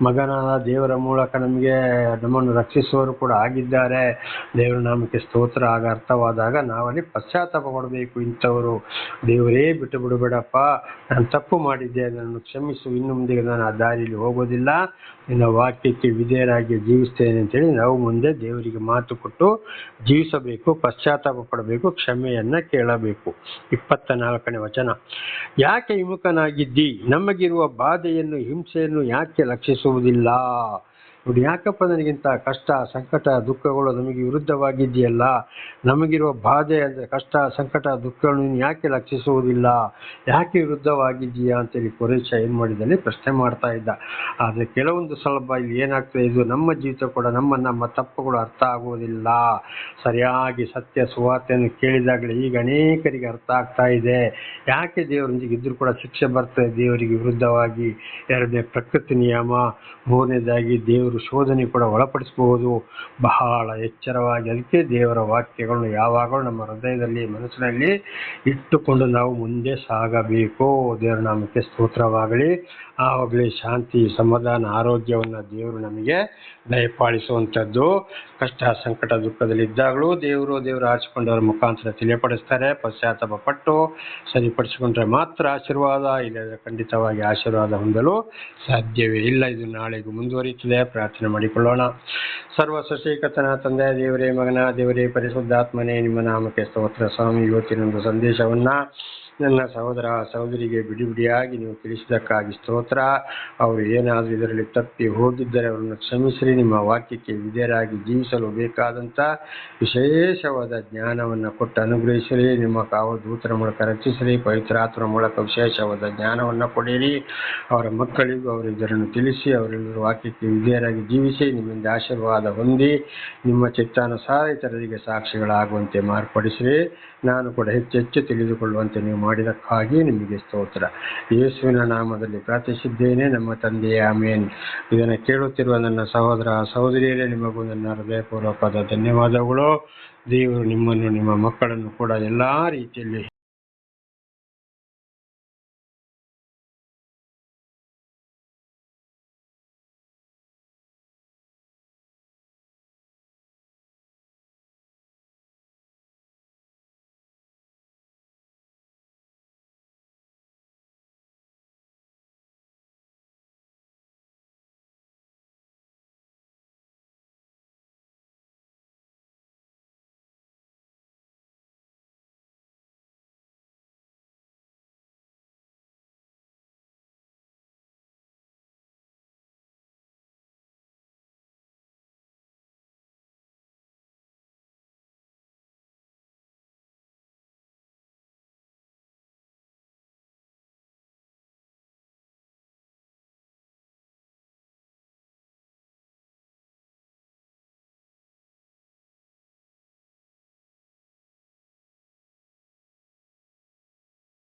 ಮಗನಾದ ದೇವರ ಮೂಲಕ ನಮ್ಮನ್ನು ರಕ್ಷಿಸುವವರು ಕೂಡ ಆಗಿದ್ದಾರೆ. ದೇವರ ನಾಮಕ್ಕೆ ಸ್ತೋತ್ರ. ಆಗ ಅರ್ಥವಾದಾಗ ನಾವಲ್ಲಿ ಪಶ್ಚಾತ್ತಾಪ ಪಡಬೇಕು. ಇಂಥವರು ದೇವರೇ ಬಿಟ್ಟು ಬಿಡಬೇಡಪ್ಪ, ನಾನು ತಪ್ಪು ಮಾಡಿದ್ದೆ, ನನ್ನನ್ನು ಕ್ಷಮಿಸು, ಇನ್ನು ಮುಂದೆ ನಾನು ಆ ದಾರಿಯಲ್ಲಿ ಹೋಗೋದಿಲ್ಲ, ನಿನ್ನ ವಾಕ್ಯಕ್ಕೆ ವಿಧೇಯರಾಗಿ ಜೀವಿಸ್ತೇನೆ ಅಂತೇಳಿ ನಾವು ಮುಂದೆ ದೇವರಿಗೆ ಮಾತು ಕೊಟ್ಟು ಜೀವಿಸಬೇಕು, ಪಶ್ಚಾತ್ತಾಪ ಪಡಬೇಕು, ಕ್ಷಮೆಯನ್ನ ಕೇಳಬೇಕು. 24ನೇ ವಚನ, ಯಾಕೆ ವಿಮುಖನಾಗಿದ್ದಿ, ನಮಗಿರುವ ಬಾಧೆಯನ್ನು ಹಿಂಸೆಯನ್ನು ಯಾಕೆ ಲಕ್ಷಿಸುವುದಿಲ್ಲ? ನೋಡಿ, ಯಾಕಪ್ಪ ನನಗಿಂತ ಕಷ್ಟ, ಸಂಕಟ, ದುಃಖಗಳು ನಮಗೆ ವಿರುದ್ಧವಾಗಿದೆಯಲ್ಲ, ನಮಗಿರುವ ಬಾಧೆ ಅಂದರೆ ಕಷ್ಟ, ಸಂಕಟ, ದುಃಖಗಳು ನೀನು ಯಾಕೆ ಲಕ್ಷಿಸುವುದಿಲ್ಲ, ಯಾಕೆ ವಿರುದ್ಧವಾಗಿದೆಯಾ ಅಂತೇಳಿ ಕೊರೇಶ ಏನು ಮಾಡಿದಲ್ಲಿ ಪ್ರಶ್ನೆ ಮಾಡ್ತಾ ಇದ್ದ. ಆದರೆ ಕೆಲವೊಂದು ಸ್ವಲ್ಪ ಇಲ್ಲಿ ಏನಾಗ್ತದೆ, ಇದು ನಮ್ಮ ಜೀವಿತ ಕೂಡ ನಮ್ಮ ತಪ್ಪುಗಳು ಅರ್ಥ ಆಗುವುದಿಲ್ಲ. ಸರಿಯಾಗಿ ಸತ್ಯ ಸುವಾರ್ತೆಯನ್ನು ಕೇಳಿದಾಗಲೇ ಈಗ ಅನೇಕರಿಗೆ ಅರ್ಥ ಆಗ್ತಾ ಇದೆ, ಯಾಕೆ ದೇವರೊಂದಿಗೆ ಇದ್ರೂ ಕೂಡ ಶಿಕ್ಷೆ ಬರ್ತದೆ ದೇವರಿಗೆ ವಿರುದ್ಧವಾಗಿ. ಎರಡನೇ ಪ್ರಕೃತಿ ನಿಯಮ, ಮೂರನೇದಾಗಿ ದೇವರು ಶೋಧನೆ ಕೂಡ ಒಳಪಡಿಸಬಹುದು. ಬಹಳ ಎಚ್ಚರವಾಗಿ ಅದಕ್ಕೆ ದೇವರ ವಾಕ್ಯಗಳನ್ನು ಯಾವಾಗಲೂ ನಮ್ಮ ಹೃದಯದಲ್ಲಿ, ಮನಸ್ಸಿನಲ್ಲಿ ಇಟ್ಟುಕೊಂಡು ನಾವು ಮುಂದೆ ಸಾಗಬೇಕು. ದೇವರ ನಾಮಕ್ಕೆ ಸ್ತೋತ್ರವಾಗಲಿ. ಆವಾಗಲೇ ಶಾಂತಿ, ಸಮಾಧಾನ, ಆರೋಗ್ಯವನ್ನು ದೇವರು ನಮಗೆ ದಯಪಾಲಿಸುವಂಥದ್ದು. ಕಷ್ಟ, ಸಂಕಟ, ದುಃಖದಲ್ಲಿದ್ದಾಗಲೂ ದೇವರು ಆರಿಸಿಕೊಂಡವರ ಮುಖಾಂತರ ತಿಳಿಯಪಡಿಸ್ತಾರೆ. ಪಶ್ಚಾತ್ತಾಪ ಪಟ್ಟು ಸರಿಪಡಿಸಿಕೊಂಡ್ರೆ ಮಾತ್ರ ಆಶೀರ್ವಾದ, ಇಲ್ಲದ್ರೆ ಖಂಡಿತವಾಗಿ ಆಶೀರ್ವಾದ ಹೊಂದಲು ಸಾಧ್ಯವೇ ಇಲ್ಲ. ಇದು ನಾಳೆಗೂ ಮುಂದುವರಿಯುತ್ತದೆ. ಪ್ರಾರ್ಥನೆ ಮಾಡಿಕೊಳ್ಳೋಣ. ಸರ್ವ ಸೃಷ್ಟಿಕರ್ತನ ತಂದೆಯ ದೇವರೇ, ಮಗನ ದೇವರೇ, ಪರಿಶುದ್ಧಾತ್ಮನೇ, ನಿಮ್ಮ ನಾಮಕ್ಕೆ ಸ್ತೋತ್ರ ಸ್ವಾಮಿ. ಇವತ್ತಿನೊಂದು ಸಂದೇಶವನ್ನು ನನ್ನ ಸಹೋದರ ಸಹೋದರಿಗೆ ಬಿಡಿಯಾಗಿ ನೀವು ತಿಳಿಸಿದ್ದಕ್ಕಾಗಿ ಸ್ತೋತ್ರ. ಅವರು ಏನಾದರೂ ಇದರಲ್ಲಿ ತಪ್ಪಿ ಹೋಗಿದ್ದರೆ ಅವರನ್ನು ಕ್ಷಮಿಸಿರಿ. ನಿಮ್ಮ ವಾಕ್ಯಕ್ಕೆ ವಿಧೇಯರಾಗಿ ಜೀವಿಸಲು ಬೇಕಾದಂಥ ವಿಶೇಷವಾದ ಜ್ಞಾನವನ್ನು ಕೊಟ್ಟು ಅನುಗ್ರಹಿಸಿರಿ. ನಿಮ್ಮ ಕಾವಲು ದೂತರ ಮೂಲಕ ರಕ್ಷಿಸಿರಿ. ಪವಿತ್ರಾತ್ಮರ ಮೂಲಕ ವಿಶೇಷವಾದ ಜ್ಞಾನವನ್ನು ಕೊಡಿರಿ. ಅವರ ಮಕ್ಕಳಿಗೂ ಅವರು ಇದನ್ನು ತಿಳಿಸಿ ಅವರೆಲ್ಲರೂ ವಾಕ್ಯಕ್ಕೆ ವಿಧೇಯರಾಗಿ ಜೀವಿಸಿ ನಿಮ್ಮಿಂದ ಆಶೀರ್ವಾದ ಹೊಂದಿ ನಿಮ್ಮ ಚಿತ್ತಾನುಸಾರ ಇತರರಿಗೆ ಸಾಕ್ಷಿಗಳಾಗುವಂತೆ ಮಾರ್ಪಡಿಸಿರಿ. ನಾನು ಕೂಡ ಹೆಚ್ಚೆಚ್ಚು ತಿಳಿದುಕೊಳ್ಳುವಂತೆ ನೀವು ಮಾಡಿದಕ್ಕಾಗಿ ನಿಮಗೆ ಸ್ತೋತ್ರ. ಯೇಸುವಿನ ನಾಮದಲ್ಲಿ ಪ್ರಾರ್ಥಿಸಿದ್ದೇನೆ ನಮ್ಮ ತಂದೆಯೇ, ಆಮೇನ್. ಇದನ್ನು ಕೇಳುತ್ತಿರುವ ನನ್ನ ಸಹೋದರ ಸಹೋದರಿಯರೇ, ನಿಮಗೂ ನನ್ನ ಹೃದಯಪೂರ್ವಕವಾದ ಧನ್ಯವಾದಗಳು. ದೇವರು ನಿಮ್ಮನ್ನು, ನಿಮ್ಮ ಮಕ್ಕಳನ್ನು ಕೂಡ ಎಲ್ಲ ರೀತಿಯಲ್ಲಿ